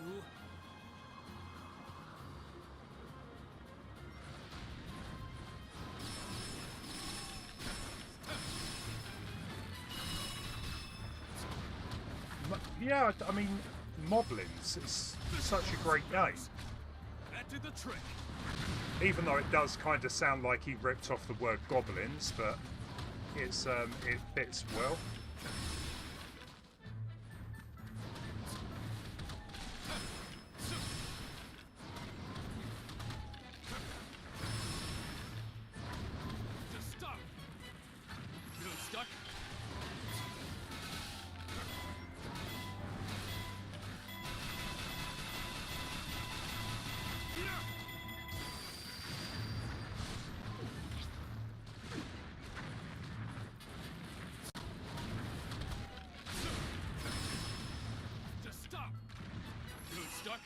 You. Yeah, I mean, Moblins, it's such a great game. That did the trick. Even though it does kind of sound like he ripped off the word goblins, but it's it fits well. Just stop. Feeling stuck? Just stop. Feeling stuck?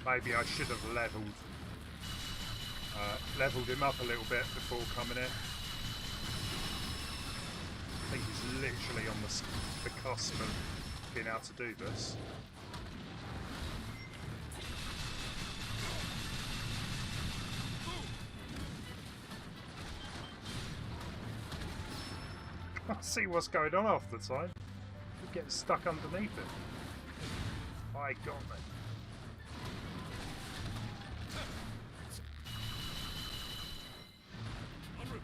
Maybe I should have leveled him up a little bit before coming in. I think he's literally on the cusp of being able to do this. I see what's going on half the time. You get stuck underneath it. My God, mate. En route.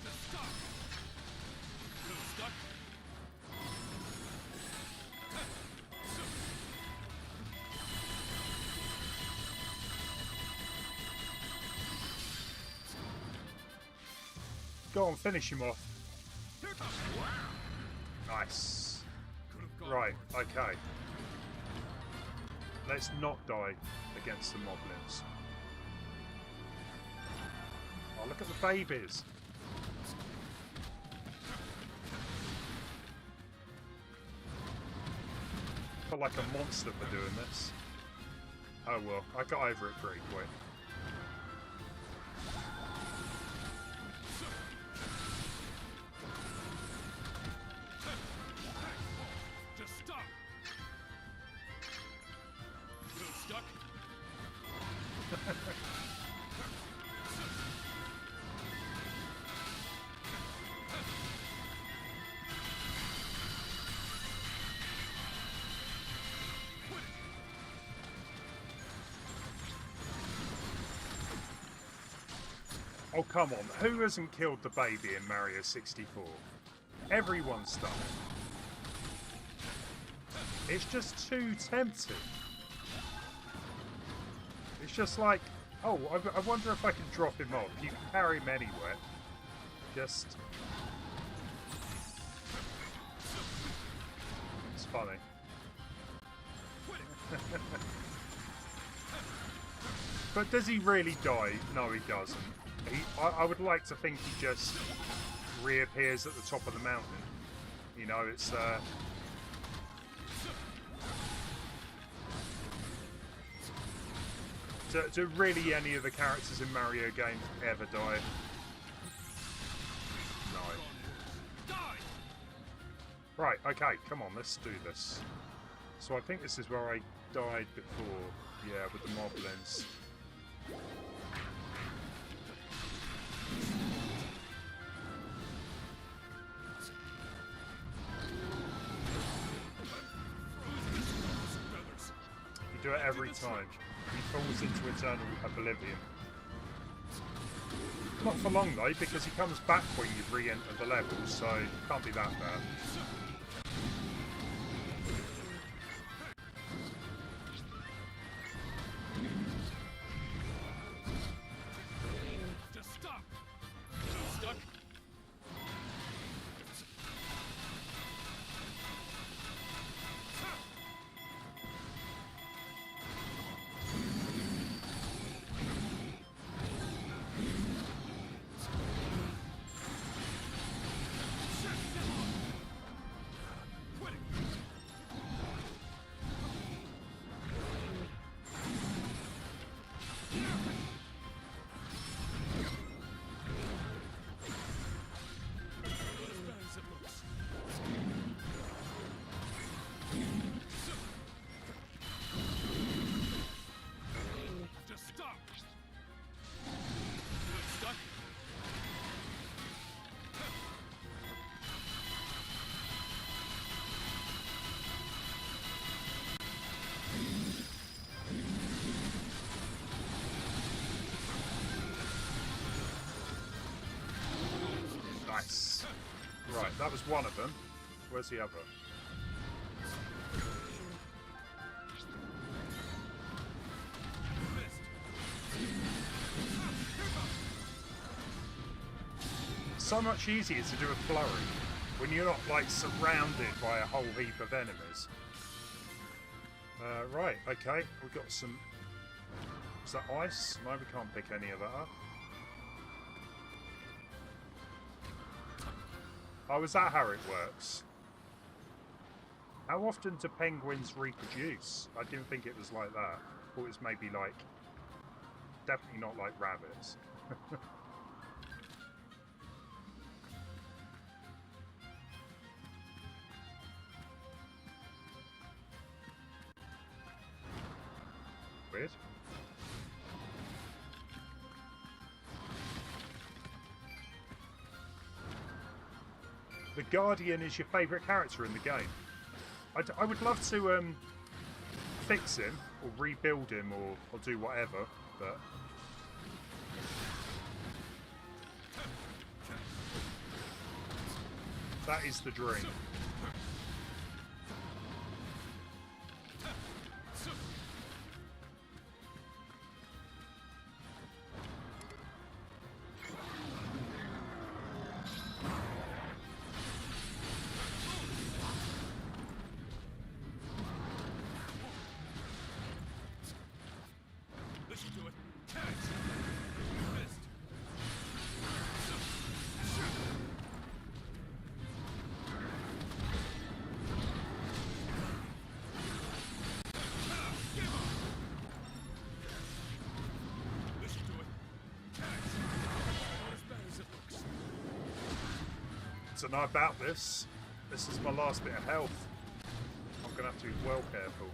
Just stop. Feeling stuck? Go on, finish him off. Here it comes. Nice. Could have gone Right, worse. okay. Let's not die against the moblins. Oh, look at the babies. I feel like a monster for doing this. Oh well, I got over it pretty quick. Just stop. Little stuck. Oh, come on. Who hasn't killed the baby in Mario 64? Everyone's done it. It's just too tempting. It's just like, oh, I wonder if I can drop him off. You can carry him anywhere. Just... It's funny. But does he really die? No, he doesn't. I would like to think he just reappears at the top of the mountain. You know, it's... Do really any of the characters in Mario games ever die? No. Die. Right, okay, come on, let's do this. So I think this is where I died before. Yeah, with the moblins. You do it every time. He falls into eternal oblivion. Not for long though, because he comes back when you re-enter the level, so it can't be that bad. Just stop. Little stuck. Just stop. Little stuck. Nice. Right, that was one of them. Where's the other? So much easier to do a flurry when you're not like surrounded by a whole heap of enemies. Right, okay, we've got some... Is that ice? No, we can't pick any of that up. Oh, is that how it works? How often do penguins reproduce? I didn't think it was like that. I thought it was maybe like... Definitely not like rabbits. Weird. The Guardian is your favourite character in the game. I would love to fix him or rebuild him or do whatever, but that is the dream. Don't know about this. This is my last bit of health. I'm going to have to be well careful.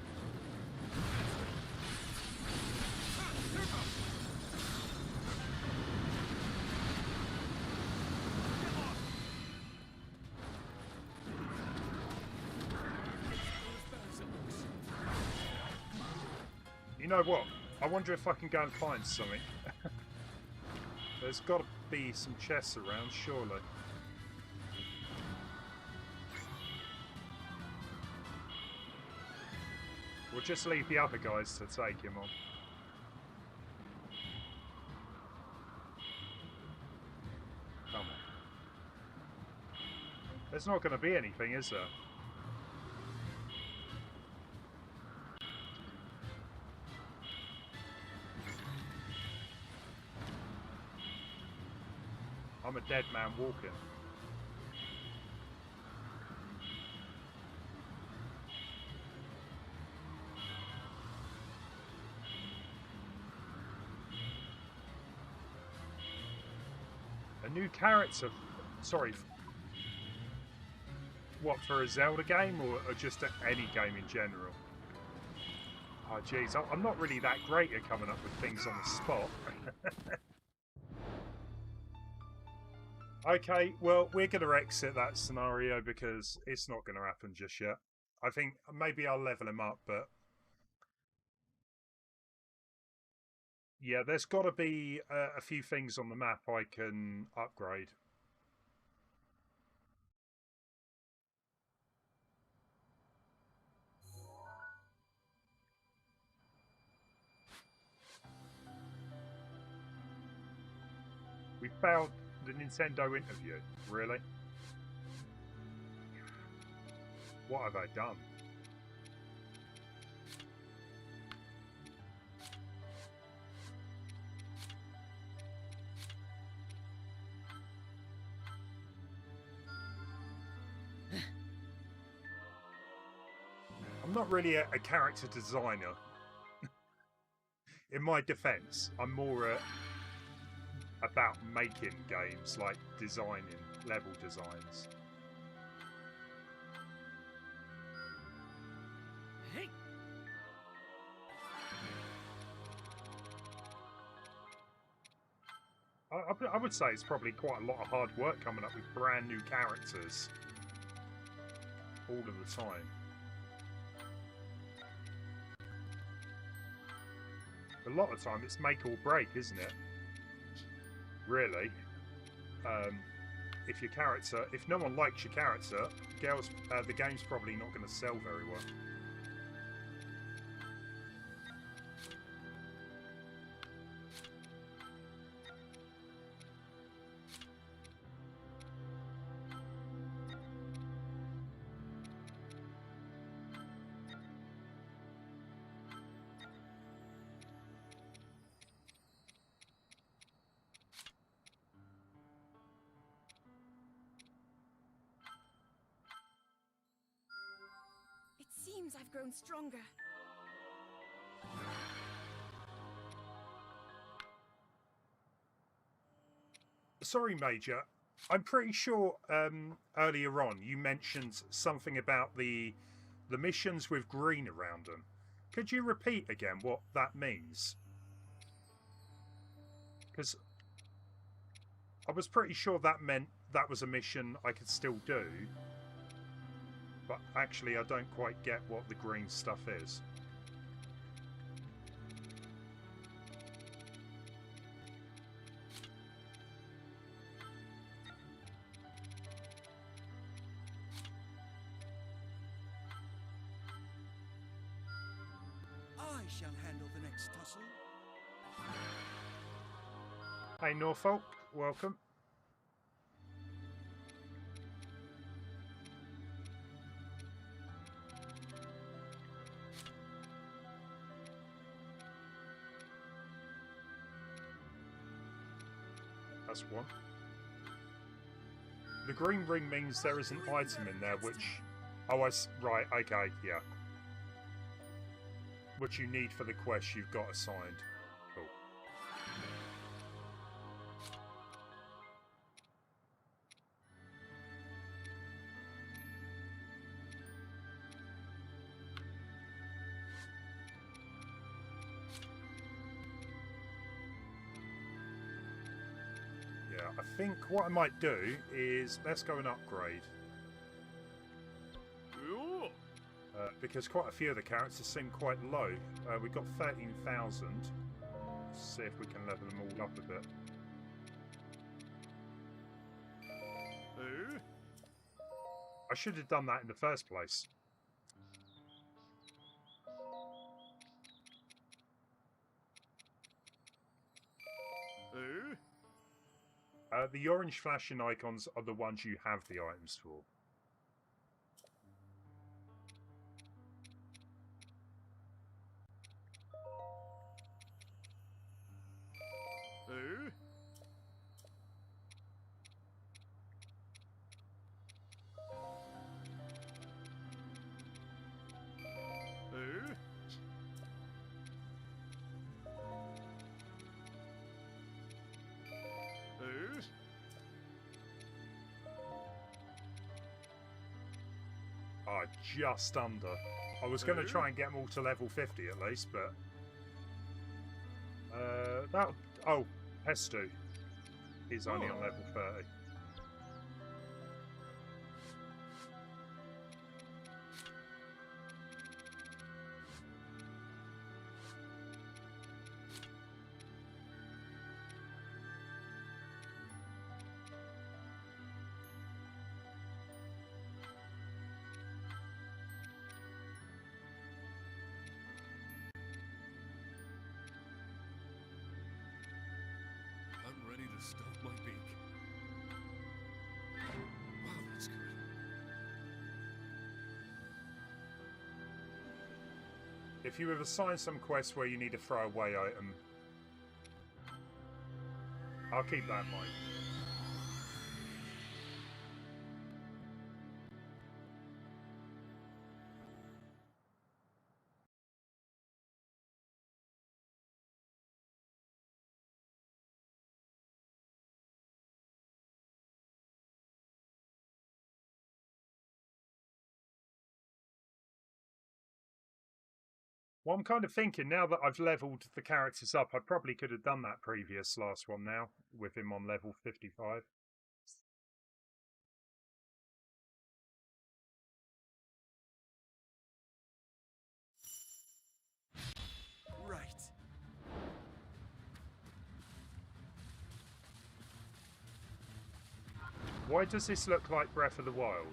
You know what? I wonder if I can go and find something. There's got to be some chests around, surely. We'll just leave the other guys to take him on. Come on. There's not going to be anything, is there? I'm a dead man walking. A new character. Sorry. What, for a Zelda game or just any game in general? Oh, jeez. I'm not really that great at coming up with things on the spot. Okay, well, we're going to exit that scenario because it's not going to happen just yet. I think maybe I'll level him up, but... yeah, there's got to be a few things on the map I can upgrade. We failed the Nintendo interview. Really? What have I done? I'm not really a character designer. In my defense, I'm more about making games, like designing level designs. Hey. I would say it's probably quite a lot of hard work coming up with brand new characters all of the time. A lot of time it's make or break, isn't it? Really. If your character, if no one likes your character, the game's probably not going to sell very well. It seems I've grown stronger. Sorry, Major. I'm pretty sure earlier on you mentioned something about the missions with green around them. Could you repeat again what that means? Because I was pretty sure that meant that was a mission I could still do. But actually, I don't quite get what the green stuff is. I shall handle the next tussle. Hey, Norfolk, welcome. That's one. The green ring means there is an item in there which... oh, right, okay, yeah. Which you need for the quest you've got assigned. Cool. Yeah, I think what I might do is let's go and upgrade. Ooh. Because quite a few of the characters seem quite low. We've got 13,000. Let's see if we can level them all up a bit. Ooh. I should have done that in the first place. Ooh. The orange flashing icons are the ones you have the items for. Ooh. Ooh. Ooh. Ah, just under. I was going to try and get them all to level 50 at least, but... that... Oh, Hestu is only on level 30. I'm ready to stoke my beak. Wow, that's good. If you have assigned some quests where you need a throwaway item, I'll keep that in mind. Well, I'm kind of thinking now that I've leveled the characters up, I probably could have done that previous last one now, with him on level 55. Right. Why does this look like Breath of the Wild?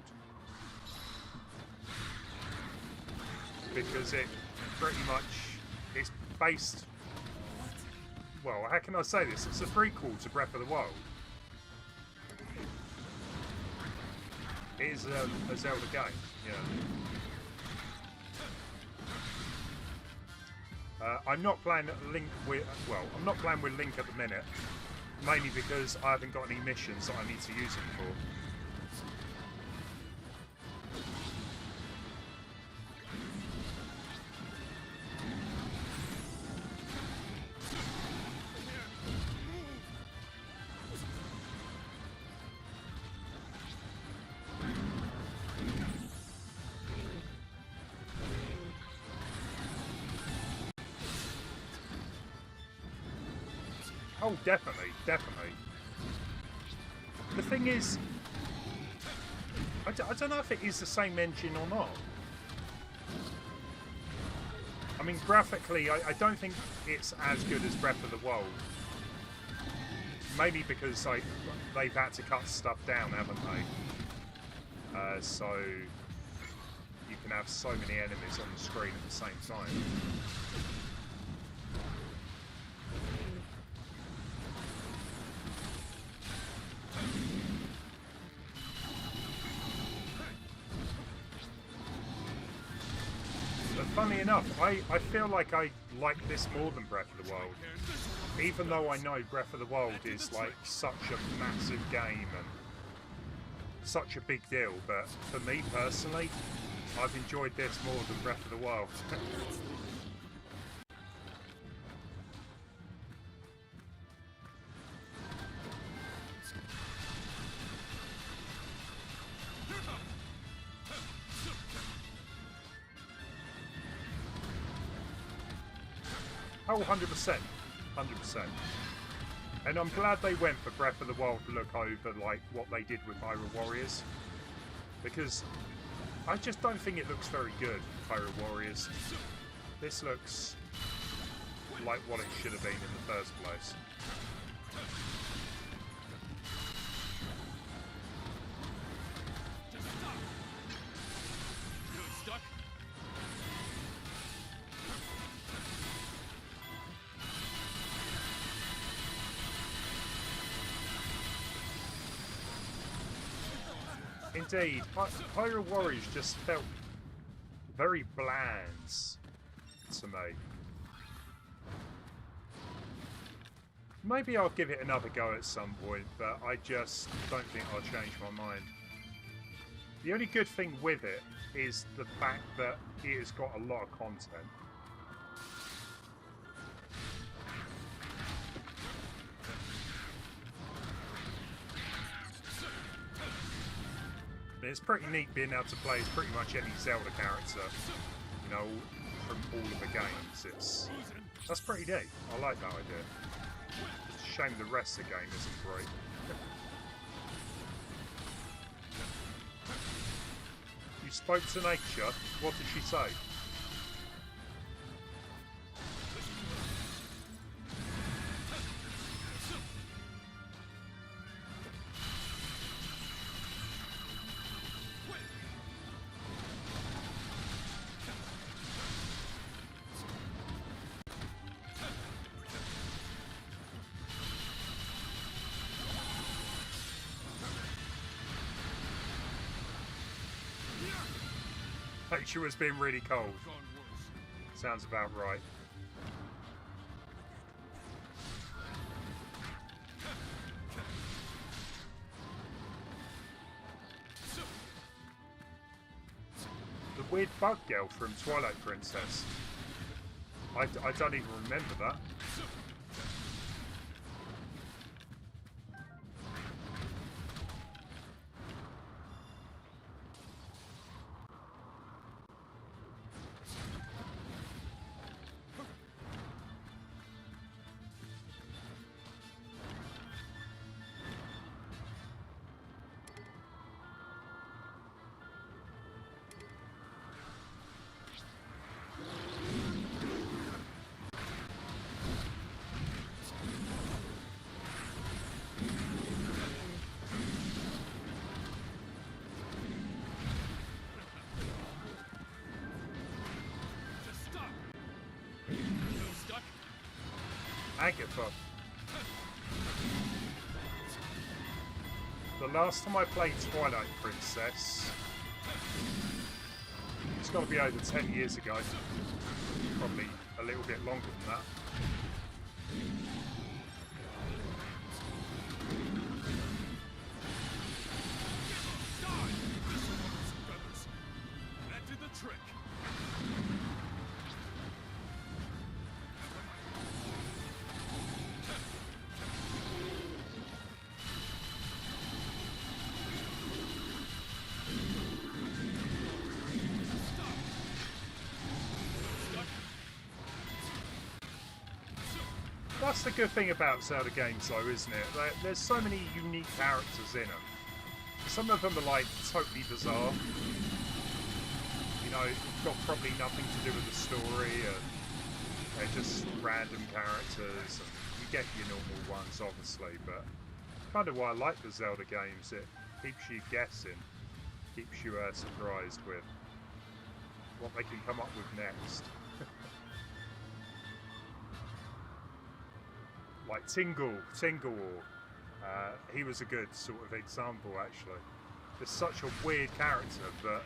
Because it pretty much is based... Well, how can I say this? It's a prequel to Breath of the Wild. It is a Zelda game, yeah. I'm not playing Link with... Well, I'm not playing with Link at the minute. Mainly because I haven't got any missions that I need to use him for. Oh, definitely, definitely. The thing is, I don't know if it is the same engine or not. I mean, graphically, I don't think it's as good as Breath of the Wild. Maybe because they've had to cut stuff down, haven't they? So you can have so many enemies on the screen at the same time. Funny enough, I feel like I like this more than Breath of the Wild. Even though I know Breath of the Wild is like such a massive game and such a big deal, but for me personally, I've enjoyed this more than Breath of the Wild. Oh, 100%. 100%. And I'm glad they went for Breath of the Wild look over like what they did with Hyrule Warriors. Because I just don't think it looks very good, Hyrule Warriors. This looks like what it should have been in the first place. Stuck. Indeed, Hyrule Warriors just felt very bland to me. Maybe I'll give it another go at some point, but I just don't think I'll change my mind. The only good thing with it is the fact that it has got a lot of content. It's pretty neat being able to play as pretty much any Zelda character, you know, from all of the games. That's pretty neat. I like that idea. It's a shame the rest of the game isn't great. You spoke to nature. What did she say? Nature was being really cold. Gone worse. Sounds about right. The weird bug girl from Twilight Princess. I don't even remember that. Agatha. The last time I played Twilight Princess, it's got to be over 10 years ago. Probably a little bit longer than that. That did the trick. That's the good thing about Zelda games though, isn't it? There's so many unique characters in them. Some of them are like totally bizarre. You know, got probably nothing to do with the story, and they're just random characters, and you get your normal ones obviously, but kind of why I like the Zelda games, it keeps you guessing, keeps you surprised with what they can come up with next. Like Tingle, he was a good sort of example actually. There's such a weird character, but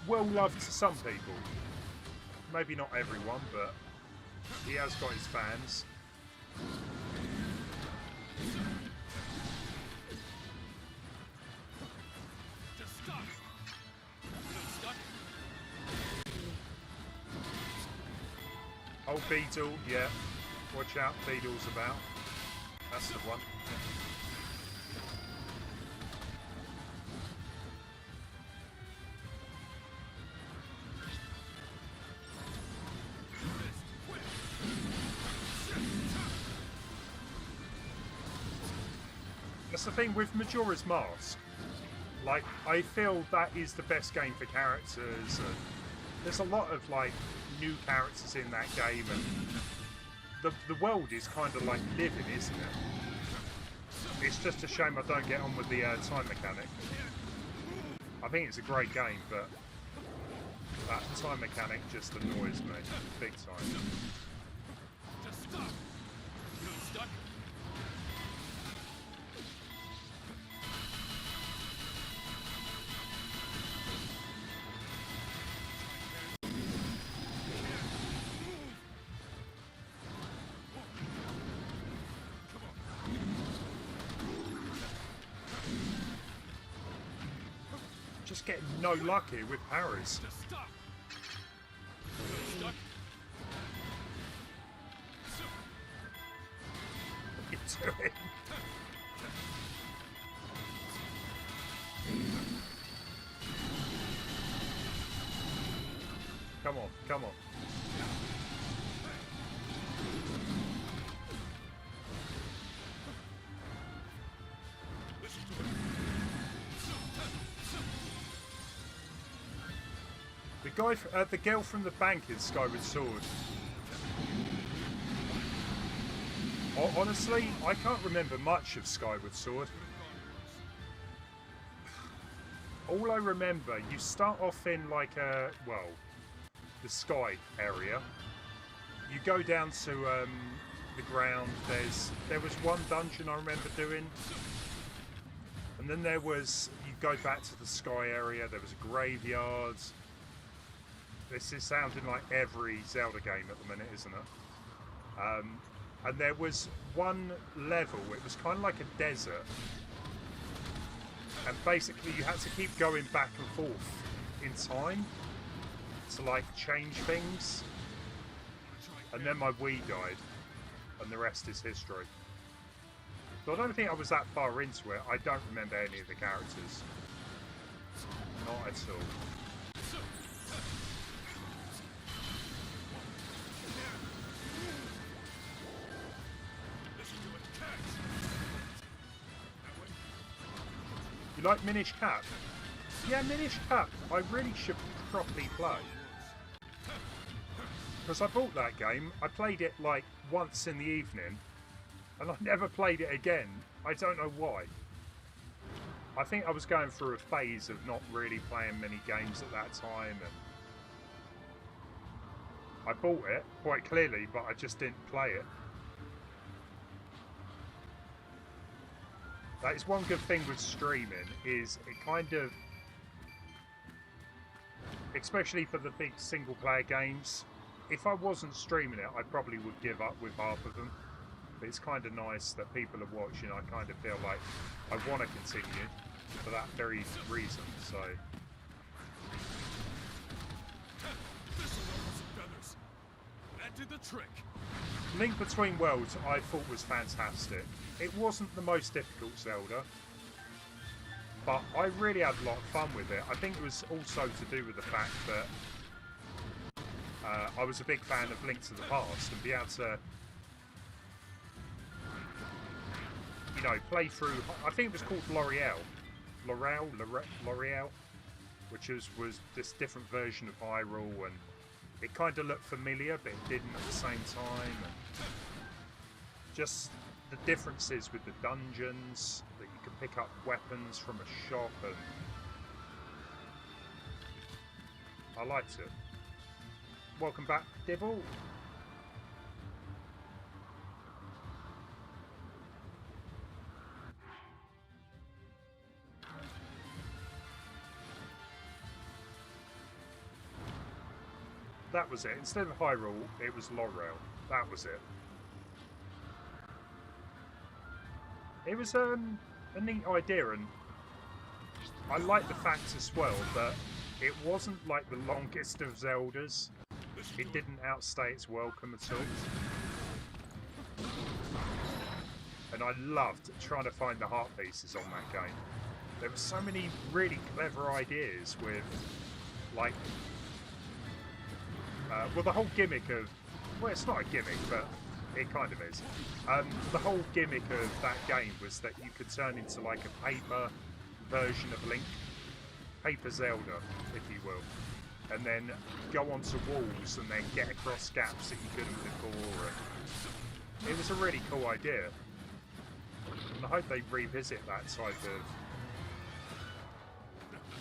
well loved to some people. Maybe not everyone, but he has got his fans. Just stop. Stuck. Oh, Beetle, yeah. Watch out, Beetle's about. That's the one. That's the thing with Majora's Mask. Like, I feel that is the best game for characters. And there's a lot of like new characters in that game, and the world is kind of like living, isn't it? It's just a shame I don't get on with the time mechanic. I think it's a great game, but that time mechanic just annoys me big time. Just stop. Feeling stuck? Just getting no luck here with parries. Just stop. Feeling stuck? What are you doing? Come on, come on. The girl from the bank is Skyward Sword. Honestly, I can't remember much of Skyward Sword. All I remember, you start off in like a, well, the sky area. You go down to the ground. There was one dungeon I remember doing. And then you go back to the sky area. There was a graveyard. This is sounding like every Zelda game at the minute, isn't it? And there was one level, it was kind of like a desert. And basically you had to keep going back and forth in time to like change things. And then my Wii died, and the rest is history. So I don't think I was that far into it. I don't remember any of the characters. Not at all. You like Minish Cap? Yeah, Minish Cap, I really should properly play. Because I bought that game, I played it like once in the evening, and I never played it again. I don't know why. I think I was going through a phase of not really playing many games at that time, and I bought it quite clearly, but I just didn't play it. That is one good thing with streaming, is it kind of, especially for the big single player games, if I wasn't streaming it I probably would give up with half of them. But it's kind of nice that people are watching. I kind of feel like I want to continue for that very reason, so. That did the trick. Link Between Worlds I thought was fantastic. It wasn't the most difficult Zelda, but I really had a lot of fun with it. I think it was also to do with the fact that I was a big fan of Link to the Past, and be able to, you know, play through, I think it was called L'Oreal, which was this different version of Hyrule, and it kind of looked familiar, but it didn't at the same time. And just the differences with the dungeons, that you can pick up weapons from a shop, and I liked it. Welcome back, Dibble. That was it. Instead of Hyrule, it was L'Oreal. That was it. It was a neat idea, and I like the fact as well that it wasn't like the longest of Zeldas. It didn't outstay its welcome at all. And I loved trying to find the heart pieces on that game. There were so many really clever ideas with, like, well, the whole gimmick of, well, it's not a gimmick, but it kind of is. The whole gimmick of that game was that you could turn into like a paper version of Link, paper Zelda, if you will, and then go onto walls and then get across gaps that you couldn't before. And it was a really cool idea, and I hope they revisit that type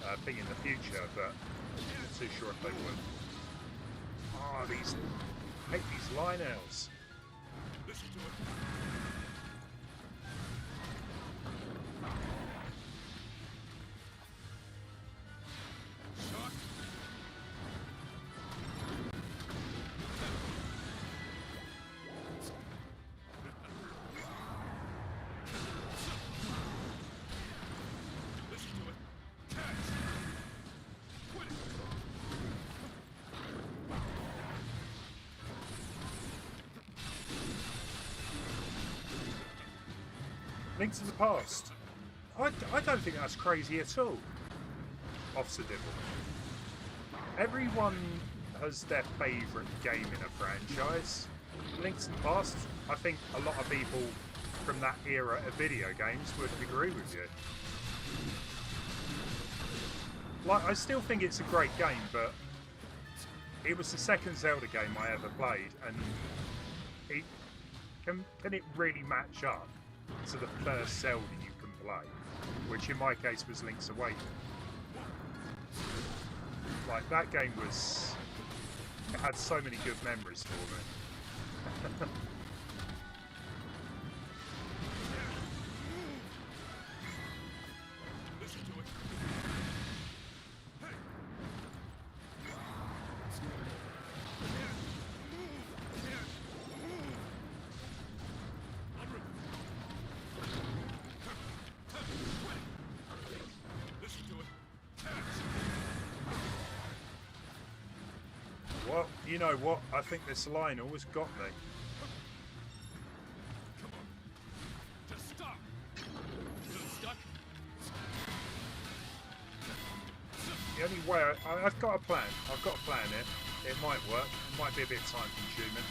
of thing in the future, but I'm not too sure if they would. Oh, I hate these Lionels. Listen to it. Shock. Listen to it. Catch. Quit it. Link to the Past. I don't think that's crazy at all. Officer Dibble. Everyone has their favourite game in a franchise. Link to the Past, I think a lot of people from that era of video games would agree with you. Like, I still think it's a great game, but it was the second Zelda game I ever played, and can it really match up to the first Zelda you can play, which in my case was Link's Awakening. Like, that game it had so many good memories for me. Listen to it. Hey. Listen to it. Catch. Well, you know what? I think this line always got me. Come on. Just stop. Feeling stuck? The only way I've got a plan. I've got a plan here. It might work. It might be a bit time consuming.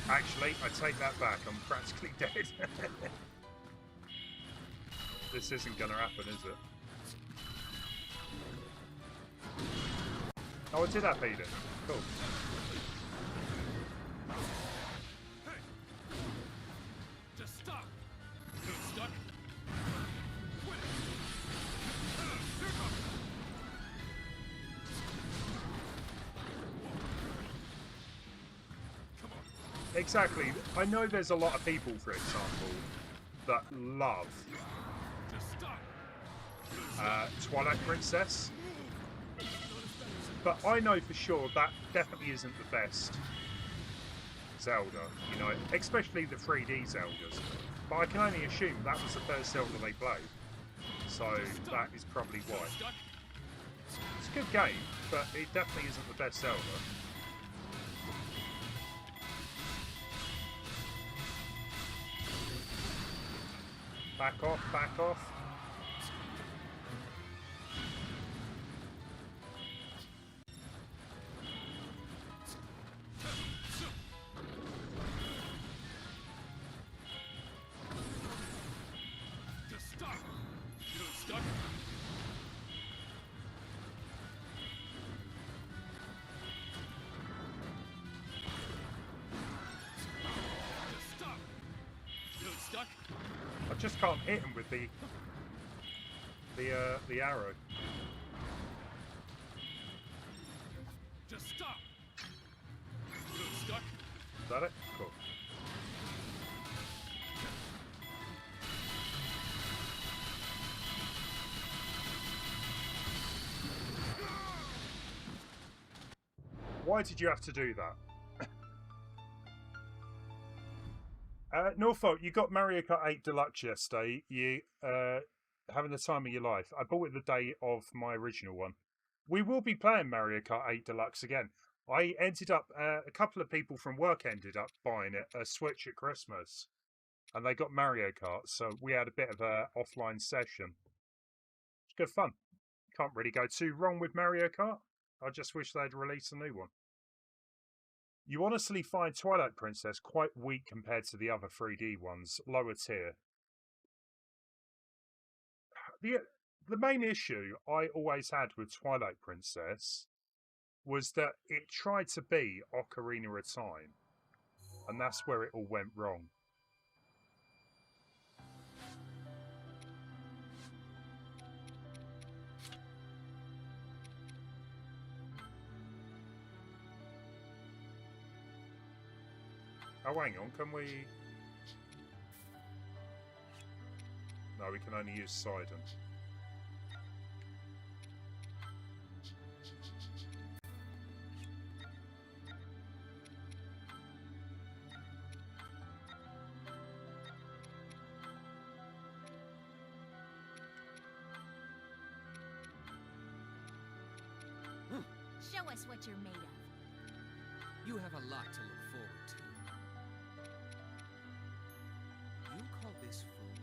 Actually, I take that back. I'm practically dead. This isn't going to happen, is it? Oh, I did that, Peter. Cool. Hey. Just stop. Feeling stuck? Quit it. Here it comes. Come on. Exactly. I know there's a lot of people, for example, that love Just stop. Twilight Princess. But I know for sure that definitely isn't the best Zelda, you know, especially the 3D Zeldas. But I can only assume that was the first Zelda they played. So that is probably why. Stuck? It's a good game, but it definitely isn't the best Zelda. Back off, back off. Just stop. Feeling stuck? Just stop. Feeling stuck? I just can't hit him with the arrow. Just stop. Feeling stuck? Is that it? Cool. Why did you have to do that? Norfolk, you got Mario Kart 8 Deluxe yesterday. You having the time of your life. I bought it the day of my original one. We will be playing Mario Kart 8 Deluxe again. I ended up, a couple of people from work ended up buying a Switch at Christmas, and they got Mario Kart, so we had a bit of a offline session. It's good fun. Can't really go too wrong with Mario Kart. I just wish they'd release a new one. You honestly find Twilight Princess quite weak compared to the other 3D ones, lower tier. The main issue I always had with Twilight Princess was that it tried to be Ocarina of Time, and that's where it all went wrong. Oh, hang on, can we... No, we can only use Sidon. Show us what you're made of. You have a lot to look forward to. You call this food?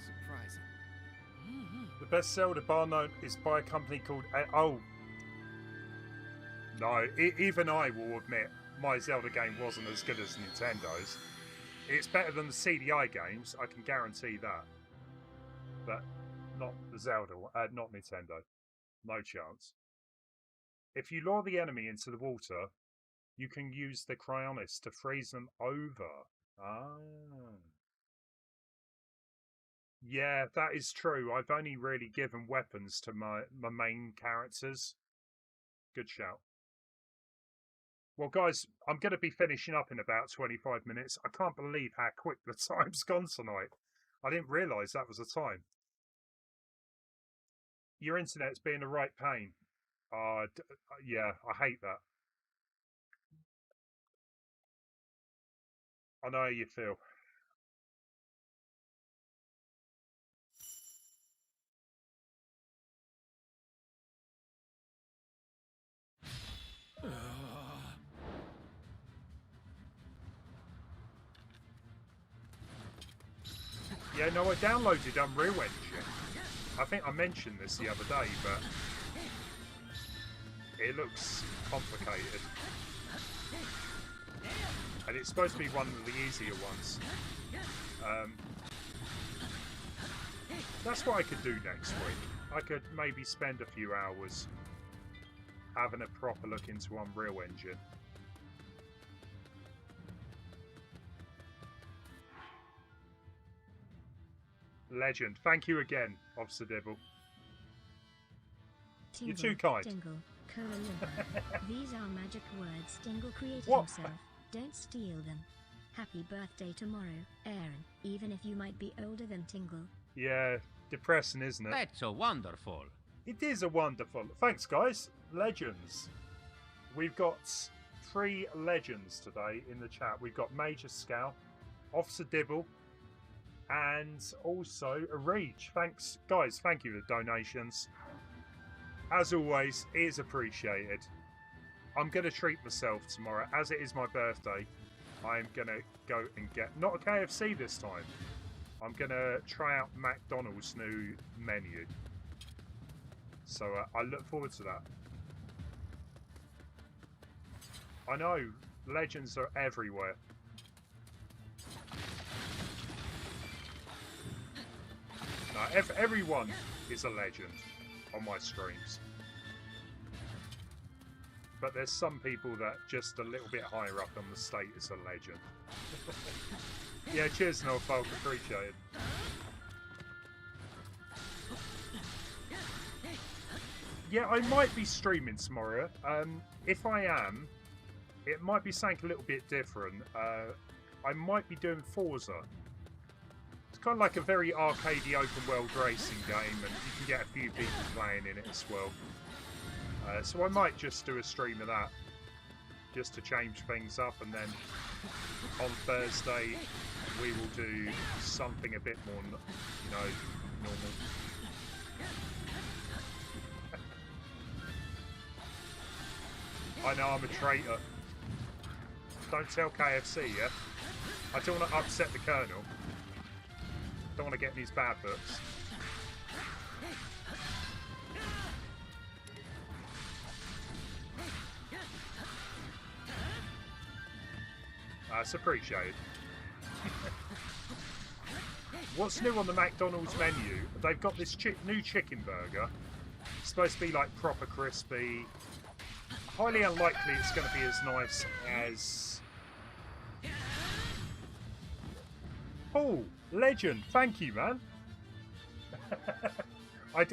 Surprising. The best Zelda bar note is by a company called... Oh. No, even I will admit my Zelda game wasn't as good as Nintendo's. It's better than the CDI games, I can guarantee that. But not the Zelda, not Nintendo. No chance. If you lure the enemy into the water, you can use the Cryonis to freeze them over. Ah. Yeah, that is true. I've only really given weapons to my main characters. Good shout. Well, guys, I'm going to be finishing up in about 25 minutes. I can't believe how quick the time's gone tonight. I didn't realise that was the time. Your internet's being a right pain. Yeah, I hate that. I know how you feel. Yeah, no, I downloaded Unreal Engine. I think I mentioned this the other day, but it looks complicated. And it's supposed to be one of the easier ones. That's what I could do next week. I could maybe spend a few hours having a proper look into Unreal Engine. Legend. Thank you again, Officer Dibble. You're too kind. Tingle, cola liver. These are magic words Tingle created What? himself. Don't steal them. Happy birthday tomorrow, Aaron, even if you might be older than Tingle. Yeah, depressing, isn't it? That's so wonderful. It is a wonderful... Thanks, guys. Legends. We've got 3 legends today in the chat. We've got Major Scout, Officer Dibble, and also a Reach. Thanks, guys. Thank you for the donations. As always, it is appreciated. I'm going to treat myself tomorrow. As it is my birthday, I'm going to go and get... Not a KFC this time. I'm going to try out McDonald's new menu. So I look forward to that. I know, legends are everywhere. No, everyone is a legend on my streams. But there's some people that just a little bit higher up on the status of legend. Yeah, cheers, Norfolk. Appreciate it. Yeah, I might be streaming tomorrow. If I am, it might be something a little bit different. I might be doing Forza. It's kind of like a very arcadey open world racing game, and you can get a few people playing in it as well. So I might just do a stream of that, just to change things up, and then on Thursday we will do something a bit more, you know, normal. I know I'm a traitor. Don't tell KFC, yeah? I don't want to upset the Colonel. Don't want to get in his bad books. That's appreciated. What's new on the McDonald's menu? They've got this new chicken burger. It's supposed to be like proper crispy. Highly unlikely it's going to be as nice as... Paul, legend, thank you, man. I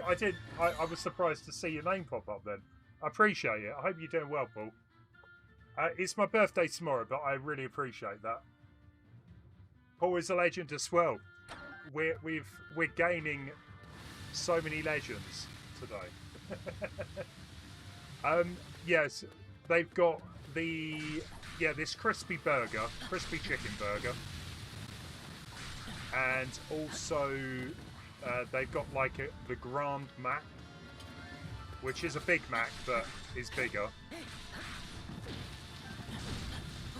was surprised to see your name pop up then. I appreciate it. I hope you're doing well, Paul. It's my birthday tomorrow, but I really appreciate that. Paul is a legend as well. We're gaining so many legends today. Yes, they've got this crispy chicken burger, and also they've got like the Grand Mac, which is a Big Mac but is bigger.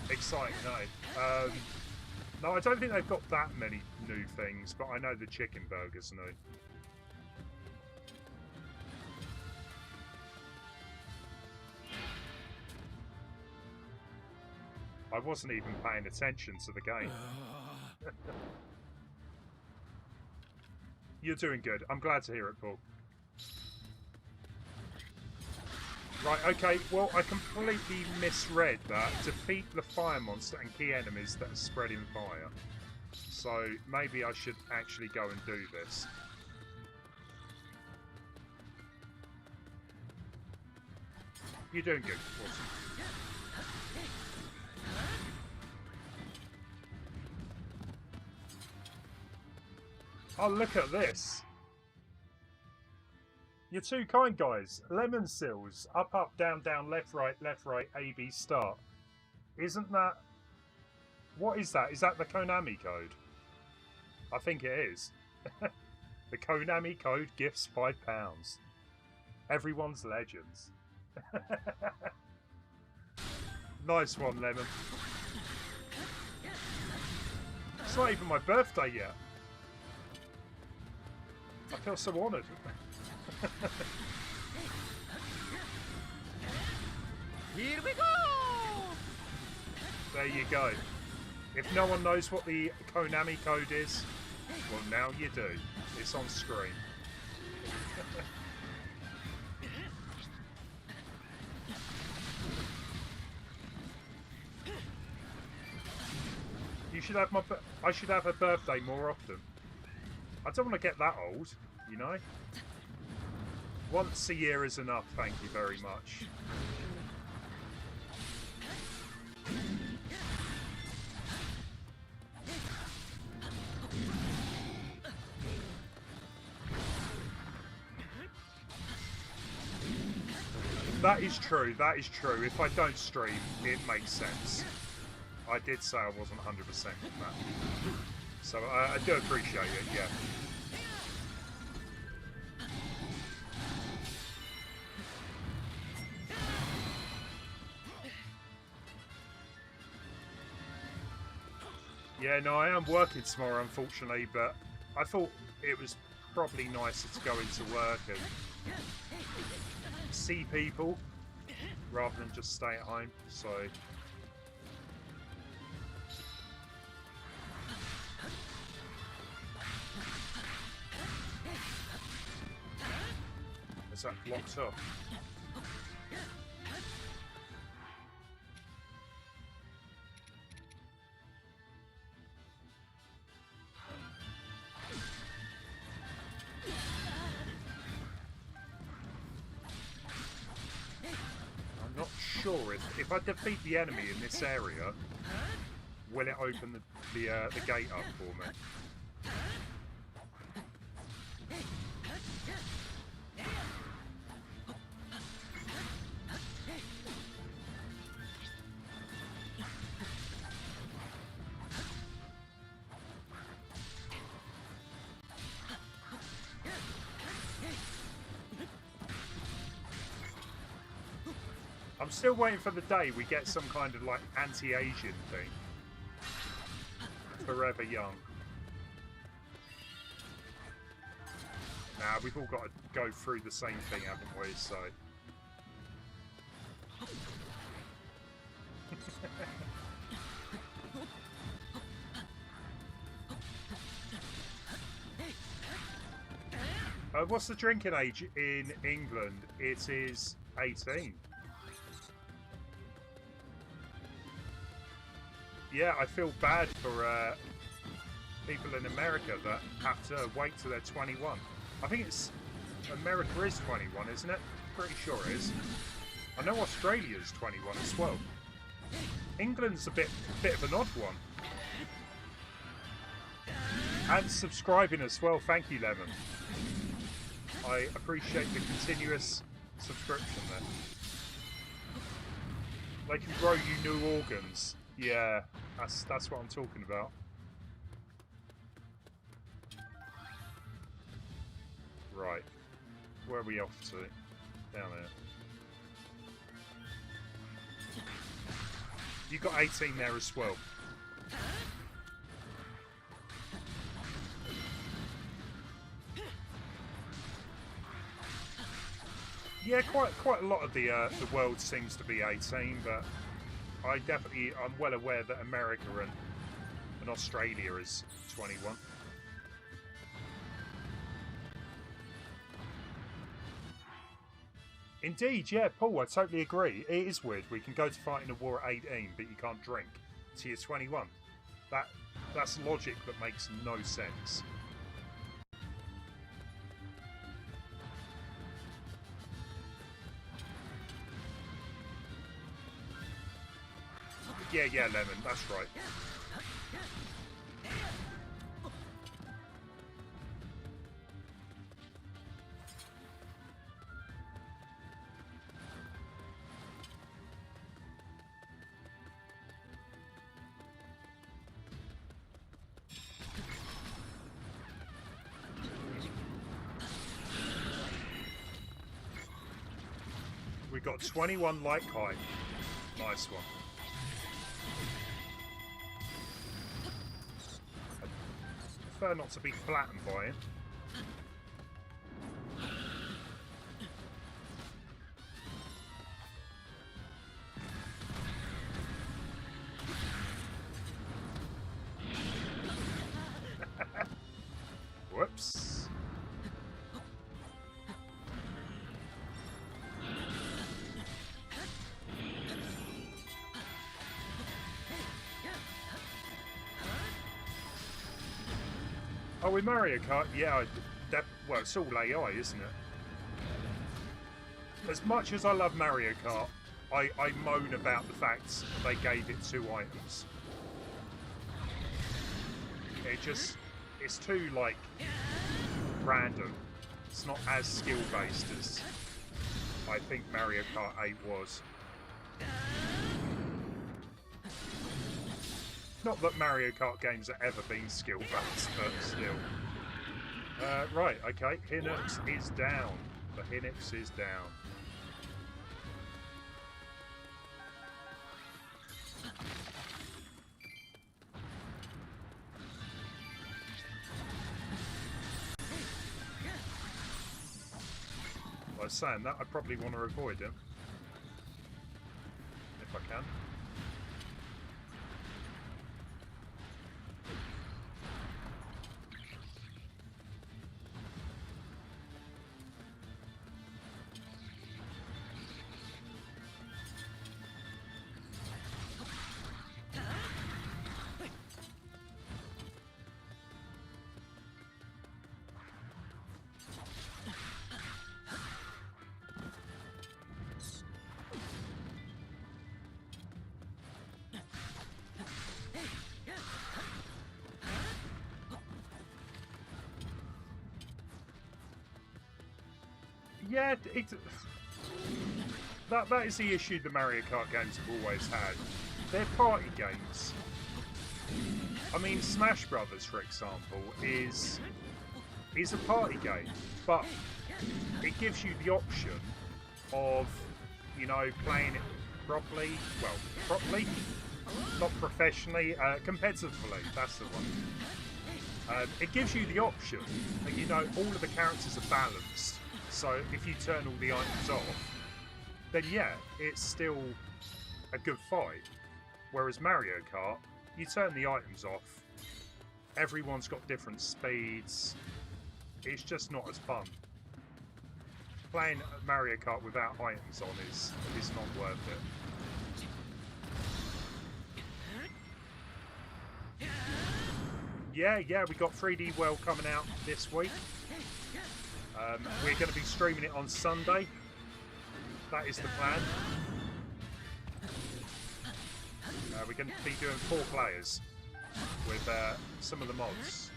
Exciting, no? No, I don't think they've got that many new things, but I know the chicken burger's new. I wasn't even paying attention to the game. You're doing good. I'm glad to hear it, Paul. Right, okay, well, I completely misread that. Defeat the fire monster and key enemies that are spreading fire. So maybe I should actually go and do this. You're doing good. Awesome. Oh, look at this. You're too kind, guys. Lemon sills. Up, up, down, down, left, right, A, B, start. Isn't that... What is that? Is that the Konami code? I think it is. The Konami code gifts £5. Everyone's legends. Nice one, Lemon. It's not even my birthday yet. I feel so honoured. Here we go! There you go. If no one knows what the Konami code is, well, now you do. It's on screen. You should have I should have a birthday more often. I don't want to get that old, you know? Once a year is enough, thank you very much. That is true, that is true. If I don't stream, it makes sense. I did say I wasn't 100% on that. So I do appreciate it, yeah. Yeah, no, I am working tomorrow, unfortunately, but I thought it was probably nicer to go into work and see people rather than just stay at home, so... Is that blocked up? I'm not sure if I defeat the enemy in this area, will it open the gate up for me? I'm still waiting for the day we get some kind of like anti-Asian thing. Forever Young. Nah, we've all got to go through the same thing, haven't we? So. What's the drinking age in England? It is 18. Yeah, I feel bad for people in America that have to wait till they're 21. I think it's America is 21, isn't it? Pretty sure it is. I know Australia's 21 as well. England's a bit of an odd one. And subscribing as well. Thank you, Lemon. I appreciate the continuous subscription there. They can grow you new organs. Yeah, that's what I'm talking about. Right. Where are we off to? Down there. You got 18 there as well. Yeah, quite a lot of the world seems to be 18, but I'm well aware that America and Australia is 21. Indeed, yeah, Paul, I totally agree. It is weird. We can go to fight in a war at 18, but you can't drink till you're 21. That's logic that makes no sense. Yeah, Lemon, that's right. We got 21 like height. Nice one. I prefer not to be flattened by it. Whoops. Oh, with Mario Kart, yeah, well, it's all AI, isn't it? As much as I love Mario Kart, I moan about the fact they gave it 2 items. It's too, like, random. It's not as skill-based as I think Mario Kart 8 was. Not that Mario Kart games have ever been skill-based, but still. Right, okay, Hinux is down. The Hinux is down. I was saying that, I probably want to avoid him. If I can. Yeah, that is the issue the Mario Kart games have always had. They're party games. I mean, Smash Brothers, for example, is a party game, but it gives you the option of, you know, playing it properly. Well, properly, not professionally, competitively. That's the one. It gives you the option that, you know, all of the characters are balanced. So if you turn all the items off, then yeah, it's still a good fight. Whereas Mario Kart, you turn the items off, everyone's got different speeds, it's just not as fun. Playing Mario Kart without items on is not worth it. Yeah, we got 3D World coming out this week. We're going to be streaming it on Sunday. That is the plan. We're going to be doing 4 players with some of the mods.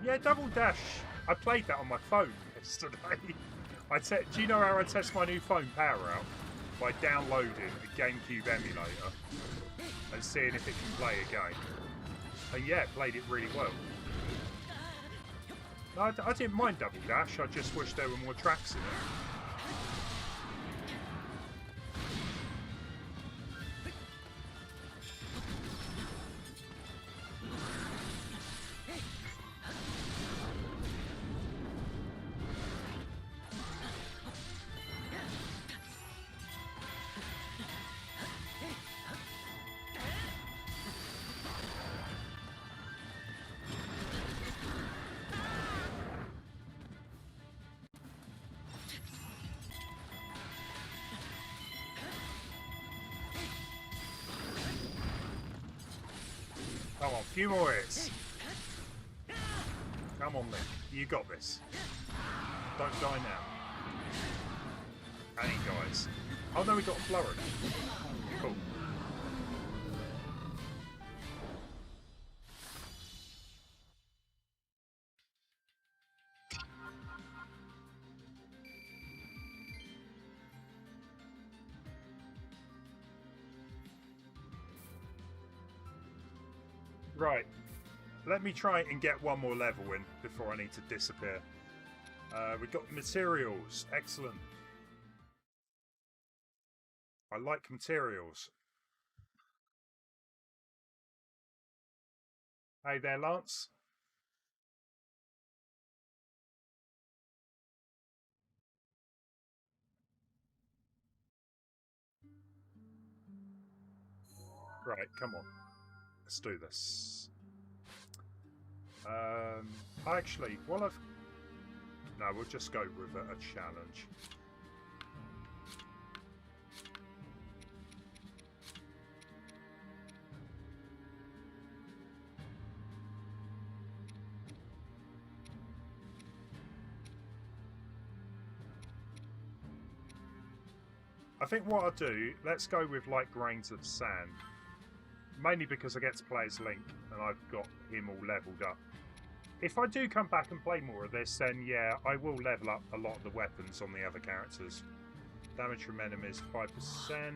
Yeah, Double Dash. I played that on my phone yesterday. Do you know how I test my new phone power out? By downloading a GameCube emulator and seeing if it can play a game. And yeah, it played it really well. No, I didn't mind Double Dash, I just wish there were more tracks in it. Come on, a few more hits. Come on, Link. You got this. Don't die now. And he dies. Oh no, we got Florida. Cool. Right, let me try and get one more level in before I need to disappear. We've got materials, excellent. I like materials. Hey there, Lance. Right, come on. Let's do this. Actually, well, no, we'll just go with a challenge. I think what I'll do, let's go with like grains of sand. Mainly because I get to play as Link and I've got him all leveled up. If I do come back and play more of this, then yeah, I will level up a lot of the weapons on the other characters. Damage from enemies 5%.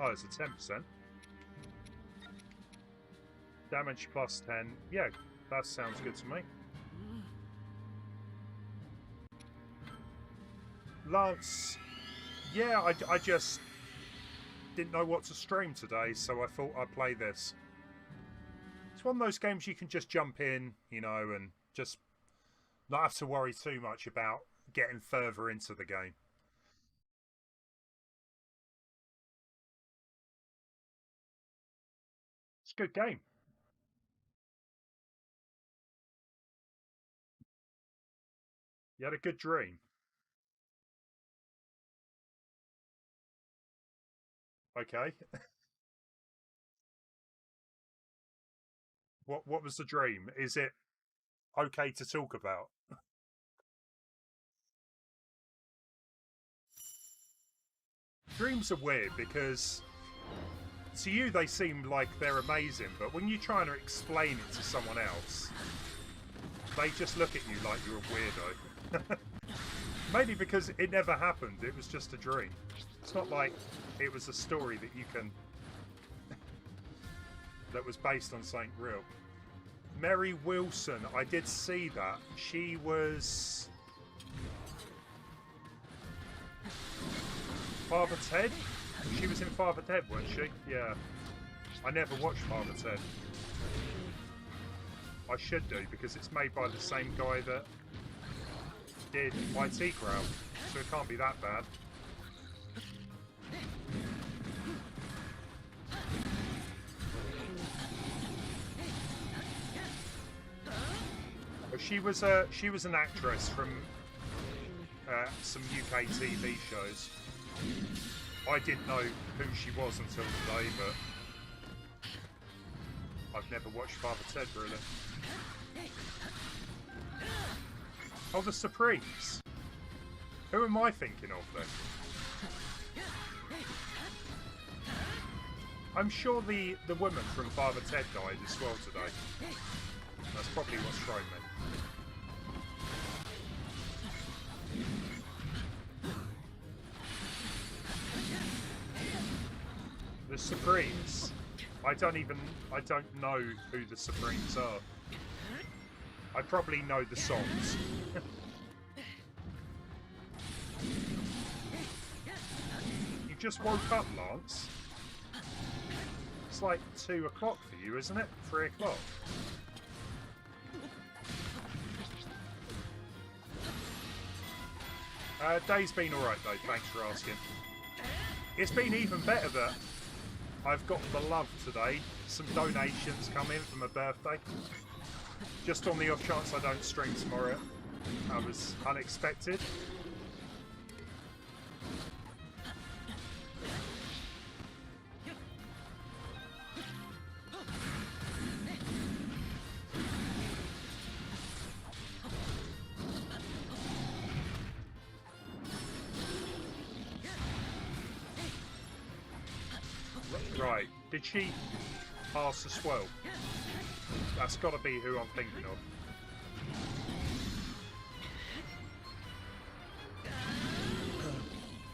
Oh, it's a 10%. Damage plus 10. Yeah, that sounds good to me. Lance. Yeah, I just didn't know what to stream today, so I thought I'd play this. It's one of those games you can just jump in, you know, and just not have to worry too much about getting further into the game. It's a good game. You had a good dream. Okay. What was the dream? Is it okay to talk about? Dreams are weird because to you they seem like they're amazing, but when you try and explain it to someone else, they just look at you like you're a weirdo. Maybe because it never happened, it was just a dream. It's not like it was a story that you can that was based on something real. Mary Wilson, I did see that. She was Father Ted? She was in Father Ted, wasn't she? Yeah. I never watched Father Ted. I should do, because it's made by the same guy that did IT Crowd, so it can't be that bad. But she was an actress from some UK TV shows. I didn't know who she was until today, but I've never watched Father Ted, really. Oh, the Supremes. Who am I thinking of then? I'm sure the woman from Father Ted died as well today. That's probably what's thrown me. The Supremes. I don't know who the Supremes are. I probably know the songs. You just woke up, Lance. It's like 2 o'clock for you, isn't it? 3 o'clock. Day's been alright though, thanks for asking. It's been even better that I've got the love today. Some donations come in for my birthday. Just on the off chance I don't stream tomorrow. That was unexpected. Right, did she pass as well? That's got to be who I'm thinking of.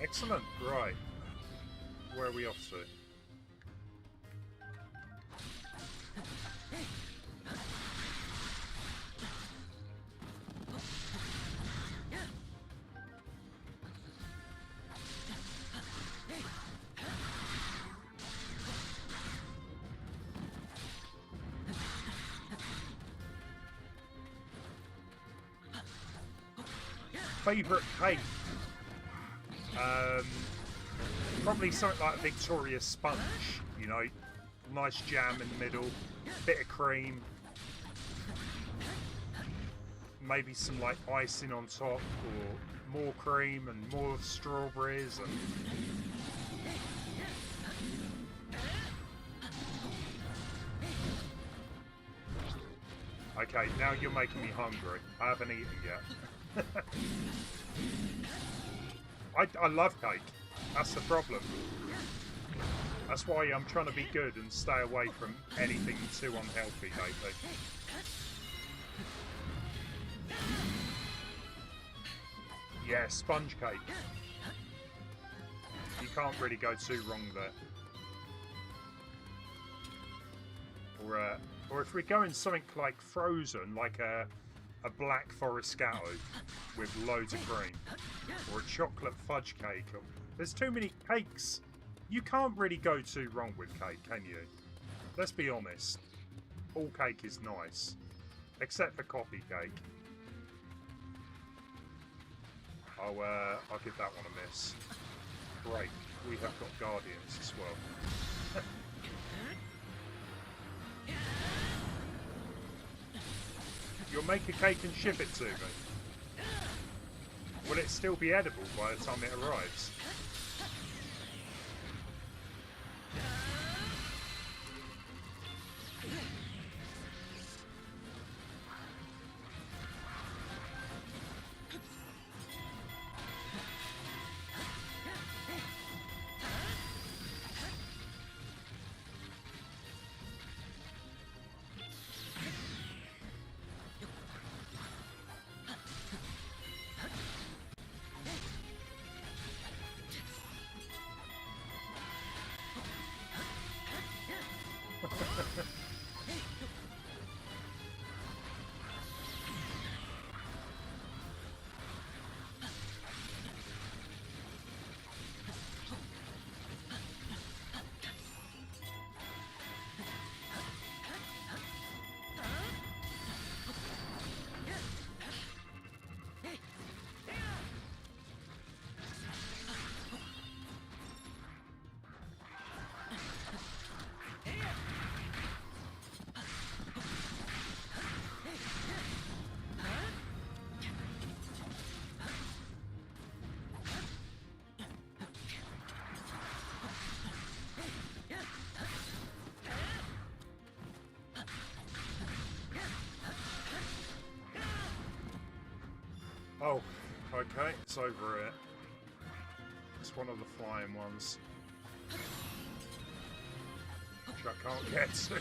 Excellent, right. Where are we off to? Favourite cake? Probably something like a Victoria sponge, you know, nice jam in the middle, bit of cream, maybe some like icing on top, or more cream and more strawberries and okay, now you're making me hungry. I haven't eaten yet. I love cake. That's the problem. That's why I'm trying to be good and stay away from anything too unhealthy lately. Yeah, sponge cake. You can't really go too wrong there. Or if we're going something like frozen, like a black forest gatto with loads of cream, or a chocolate fudge cake. There's too many cakes. You can't really go too wrong with cake, can you? Let's be honest. All cake is nice, except for coffee cake. I'll give that one a miss. Great, we have got Guardians as well. You'll make a cake and ship it to me. Will it still be edible by the time it arrives? Oh, okay, it's over here. It's one of the flying ones. Which I can't get to.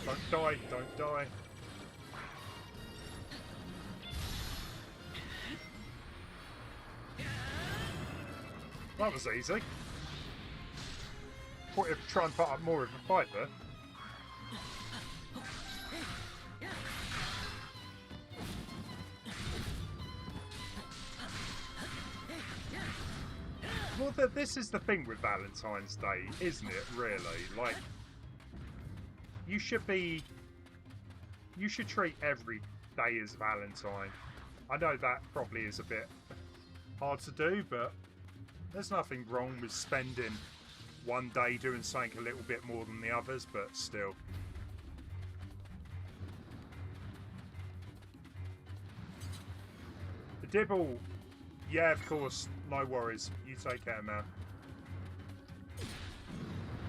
Don't die, don't die. That was easy. Thought you'd try and put up more of a fight there. Well, this is the thing with Valentine's Day, isn't it, really? Like, you should treat every day as Valentine. I know that probably is a bit hard to do, but there's nothing wrong with spending one day doing something a little bit more than the others, but still. The Dibble, yeah, of course, no worries. You take care, man.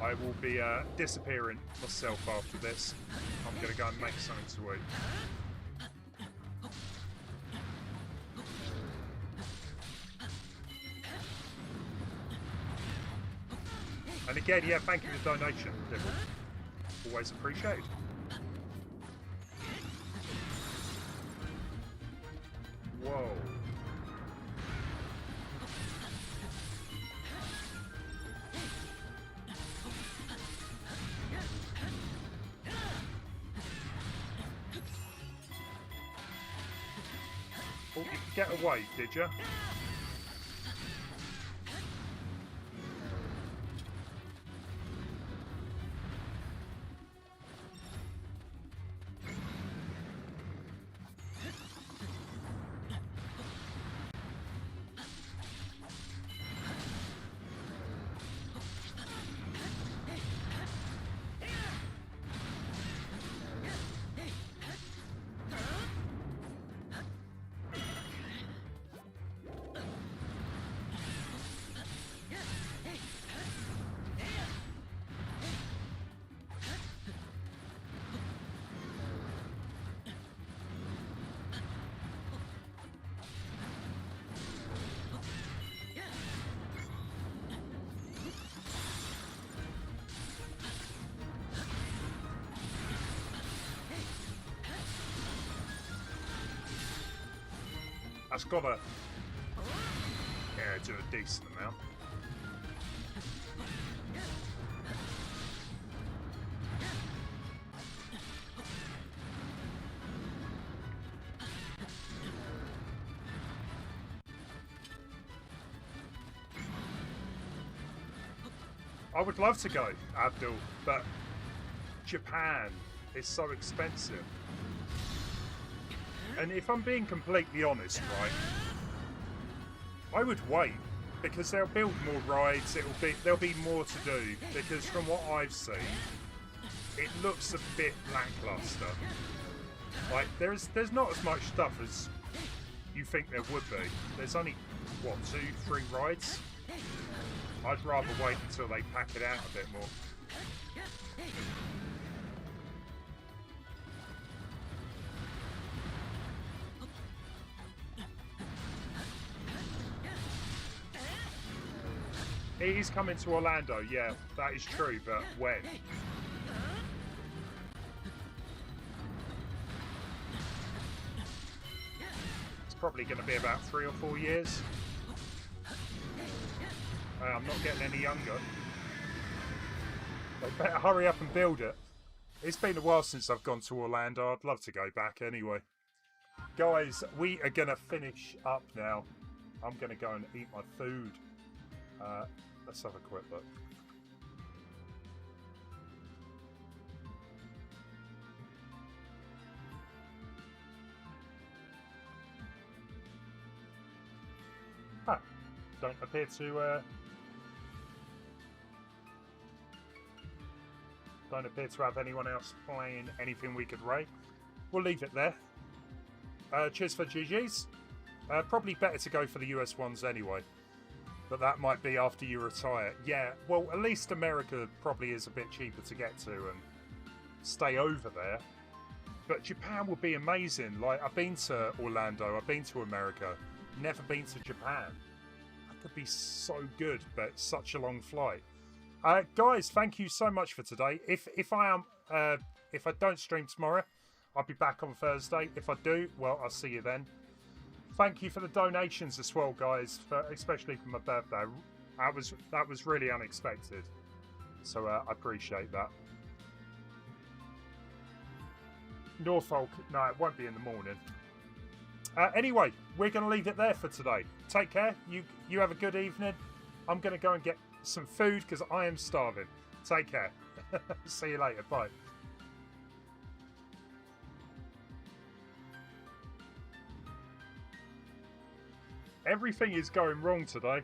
I will be disappearing myself after this. I'm going to go and make something to eat. And again, yeah, thank you for the donation, Dibble. Always appreciated. Whoa. Oh, you could get away, did you? That's got to do a decent amount. I would love to go, Abdul, but Japan is so expensive. And if I'm being completely honest, right, I would wait because they'll build more rides. There'll be more to do because from what I've seen, it looks a bit lackluster. Like there's not as much stuff as you think there would be. There's only what 2-3 rides. I'd rather wait until they pack it out a bit more. It is coming to Orlando, yeah, that is true, but when? It's probably going to be about 3 or 4 years. I'm not getting any younger. They better hurry up and build it. It's been a while since I've gone to Orlando. I'd love to go back anyway. Guys, we are going to finish up now. I'm going to go and eat my food. Let's have a quick look. Huh. Don't appear to have anyone else playing anything we could raid. We'll leave it there. Cheers for GG's. Probably better to go for the US ones anyway. But that might be after you retire. Yeah, well, at least America probably is a bit cheaper to get to and stay over there. But Japan would be amazing. Like, I've been to Orlando, I've been to America, never been to Japan. That could be so good, but it's such a long flight. Guys, thank you so much for today. If I don't stream tomorrow, I'll be back on Thursday. If I do, well, I'll see you then. Thank you for the donations as well, guys, especially for my birthday. That was really unexpected. So I appreciate that. Norfolk, no, it won't be in the morning. Anyway, we're going to leave it there for today. Take care. You have a good evening. I'm going to go and get some food because I am starving. Take care. See you later. Bye. Everything is going wrong today.